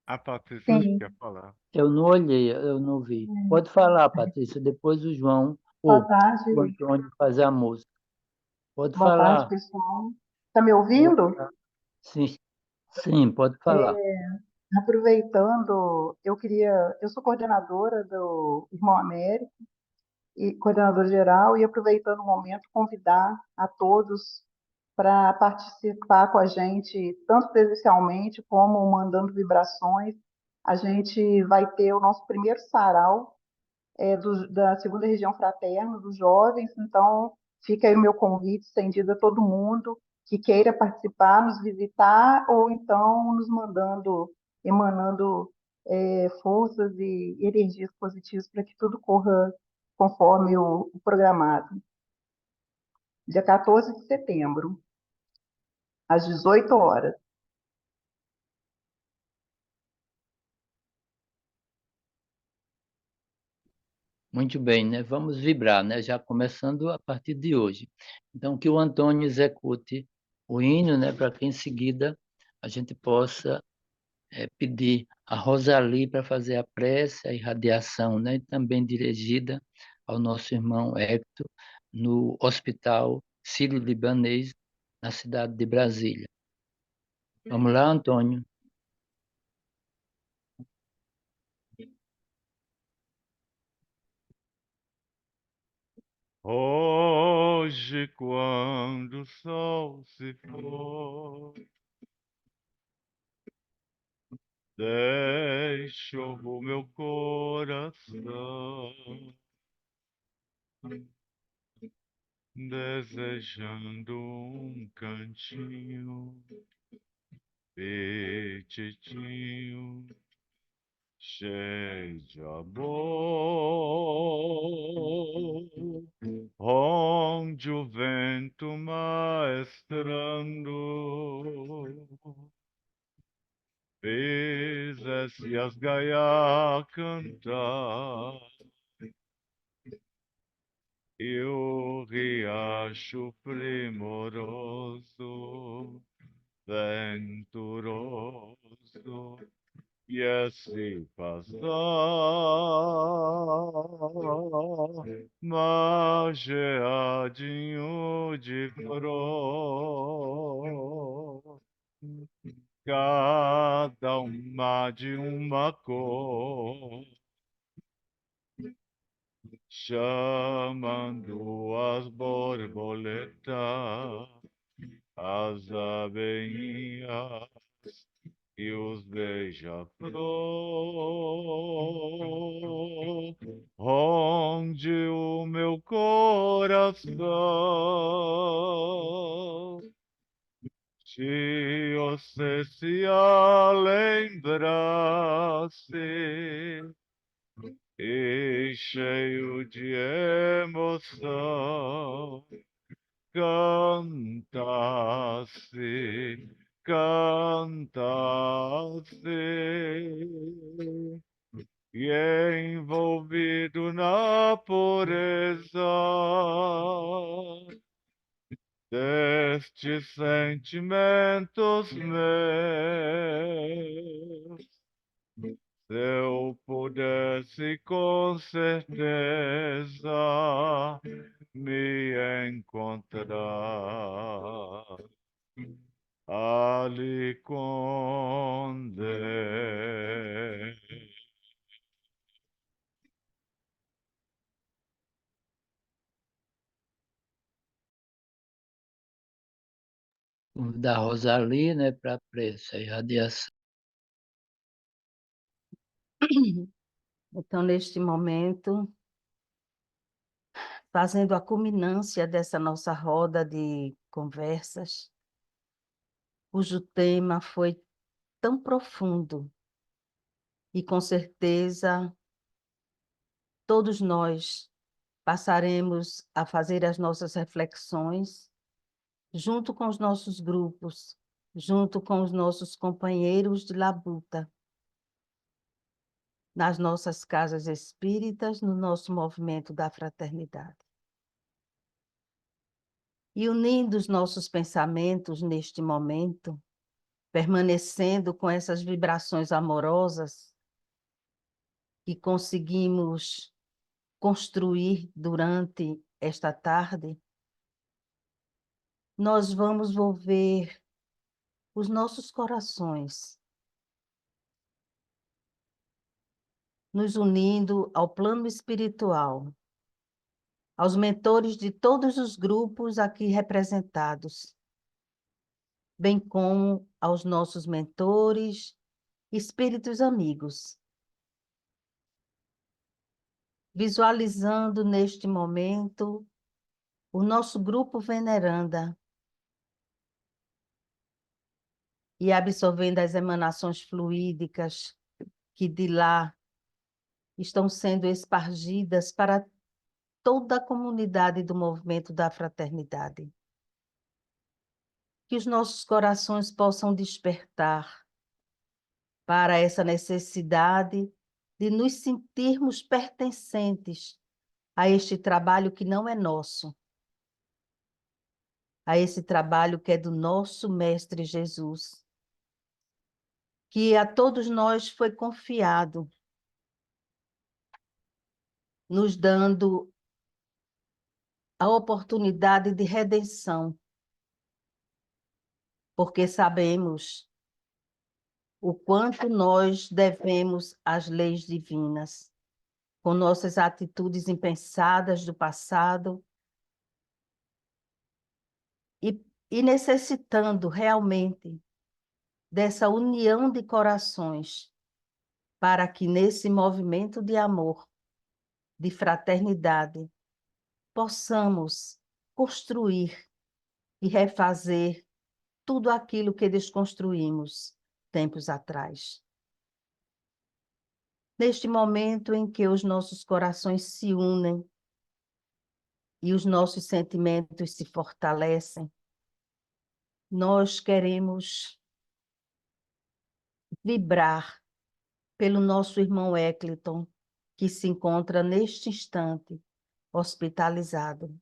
A Patrícia Sim. quer falar. Eu não olhei, eu não vi. Pode falar, Patrícia, depois o João Boa ou tarde, o Antônio fazer a música. Pode boa tarde, falar. pessoal. Está me ouvindo? Sim, sim, pode falar. Aproveitando, eu sou coordenadora do Irmão Américo e coordenadora geral, e aproveitando o momento, convidar a todos para participar com a gente, tanto presencialmente como mandando vibrações. A gente vai ter o nosso primeiro sarau da segunda região fraterna, dos jovens. Então, fica aí o meu convite estendido a todo mundo que queira participar, nos visitar, ou então nos mandando, emanando forças e energias positivas para que tudo corra conforme o programado. Dia 14 de setembro, às 18 horas. Muito bem, né? Vamos vibrar, né? Já começando a partir de hoje. Então, que o Antônio execute o hino, né? Para que em seguida a gente possa pedir a Rosali para fazer a prece, a irradiação, né? E também dirigida ao nosso irmão Hector, no Hospital Sírio-Libanês, na cidade de Brasília. Vamos lá, Antônio. Hoje, quando o sol se for, deixo o meu coração desejando um cantinho petitinho, cheio de amor, onde o vento maestrando fizesse as gaias cantar e o riacho primoroso, venturoso, e assim passar, mageadinho de flor, cada uma de uma cor, chamando as borboletas, as abelhinhas e os beija-flor, onde o meu coração se você se lembrasse e cheio de emoção cantasse, cantasse, e envolvido na pureza destes sentimentos meus, se eu pudesse com certeza me encontrar ali com Deus. Da Rosali, né? Para a prece, a irradiação. Então, neste momento, fazendo a culminância dessa nossa roda de conversas, cujo tema foi tão profundo e, com certeza, todos nós passaremos a fazer as nossas reflexões junto com os nossos grupos, junto com os nossos companheiros de labuta, nas nossas casas espíritas, no nosso movimento da fraternidade. E unindo os nossos pensamentos neste momento, permanecendo com essas vibrações amorosas que conseguimos construir durante esta tarde, nós vamos volver os nossos corações, nos unindo ao plano espiritual, aos mentores de todos os grupos aqui representados, bem como aos nossos mentores, espíritos amigos, visualizando neste momento o nosso grupo veneranda e absorvendo as emanações fluídicas que de lá estão sendo espargidas para toda a comunidade do movimento da fraternidade. Que os nossos corações possam despertar para essa necessidade de nos sentirmos pertencentes a este trabalho que não é nosso, a esse trabalho que é do nosso Mestre Jesus, que a todos nós foi confiado, nos dando a oportunidade de redenção, porque sabemos o quanto nós devemos às leis divinas, com nossas atitudes impensadas do passado e necessitando realmente dessa união de corações para que nesse movimento de amor, de fraternidade, possamos construir e refazer tudo aquilo que desconstruímos tempos atrás. Neste momento em que os nossos corações se unem e os nossos sentimentos se fortalecem, nós queremos vibrar pelo nosso irmão Eccleton, que se encontra neste instante hospitalizado,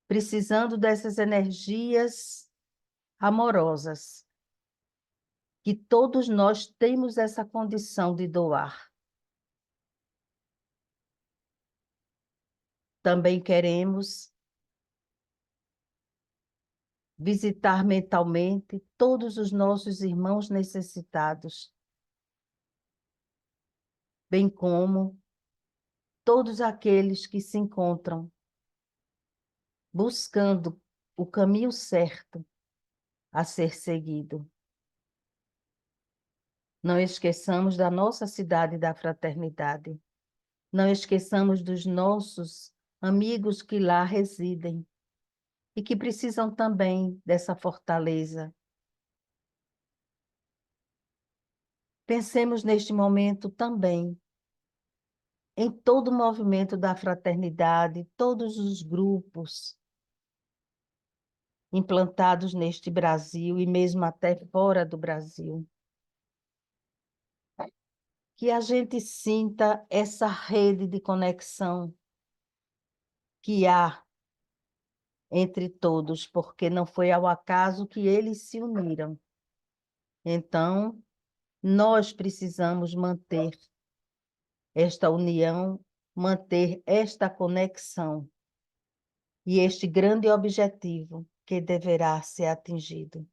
precisando dessas energias amorosas, que todos nós temos essa condição de doar. Também queremos visitar mentalmente todos os nossos irmãos necessitados, bem como todos aqueles que se encontram buscando o caminho certo a ser seguido. Não esqueçamos da nossa cidade da fraternidade. Não esqueçamos dos nossos amigos que lá residem e que precisam também dessa fortaleza. Pensemos neste momento também em todo o movimento da fraternidade, todos os grupos implantados neste Brasil e mesmo até fora do Brasil. Que a gente sinta essa rede de conexão que há entre todos, porque não foi ao acaso que eles se uniram. Então, nós precisamos manter esta união, manter esta conexão e este grande objetivo que deverá ser atingido.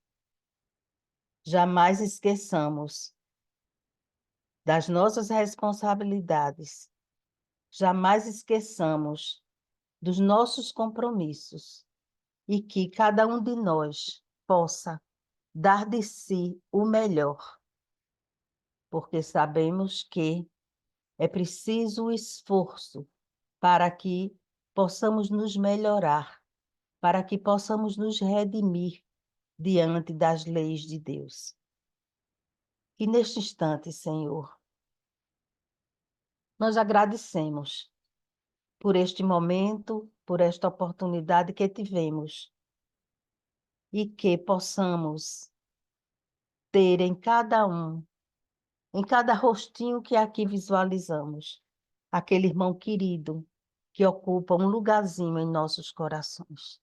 Jamais esqueçamos das nossas responsabilidades, jamais esqueçamos dos nossos compromissos e que cada um de nós possa dar de si o melhor, porque sabemos que é preciso o esforço para que possamos nos melhorar, para que possamos nos redimir diante das leis de Deus. E neste instante, Senhor, nós agradecemos por este momento, por esta oportunidade que tivemos e que possamos ter em cada rostinho que aqui visualizamos, aquele irmão querido que ocupa um lugarzinho em nossos corações.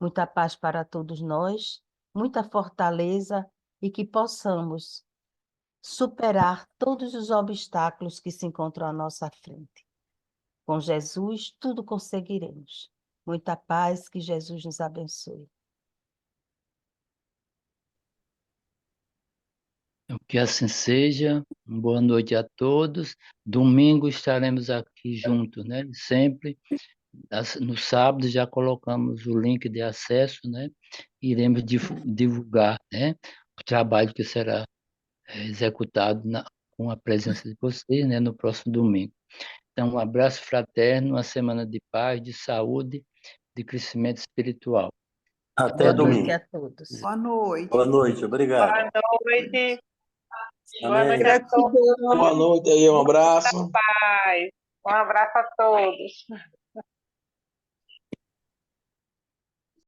Muita paz para todos nós, muita fortaleza e que possamos superar todos os obstáculos que se encontram à nossa frente. Com Jesus, tudo conseguiremos. Muita paz, que Jesus nos abençoe. Que assim seja. Boa noite a todos. Domingo estaremos aqui juntos, né? Sempre. No sábado já colocamos o link de acesso, né? Iremos divulgar, né? O trabalho que será executado com a presença de vocês, né? No próximo domingo. Então, um abraço fraterno, uma semana de paz, de saúde, de crescimento espiritual. Até Boa domingo. noite a todos. Boa noite. Boa noite, obrigado. Boa noite. Boa Amém. noite a todos. Boa noite aí, um abraço. Paz. Um abraço a todos.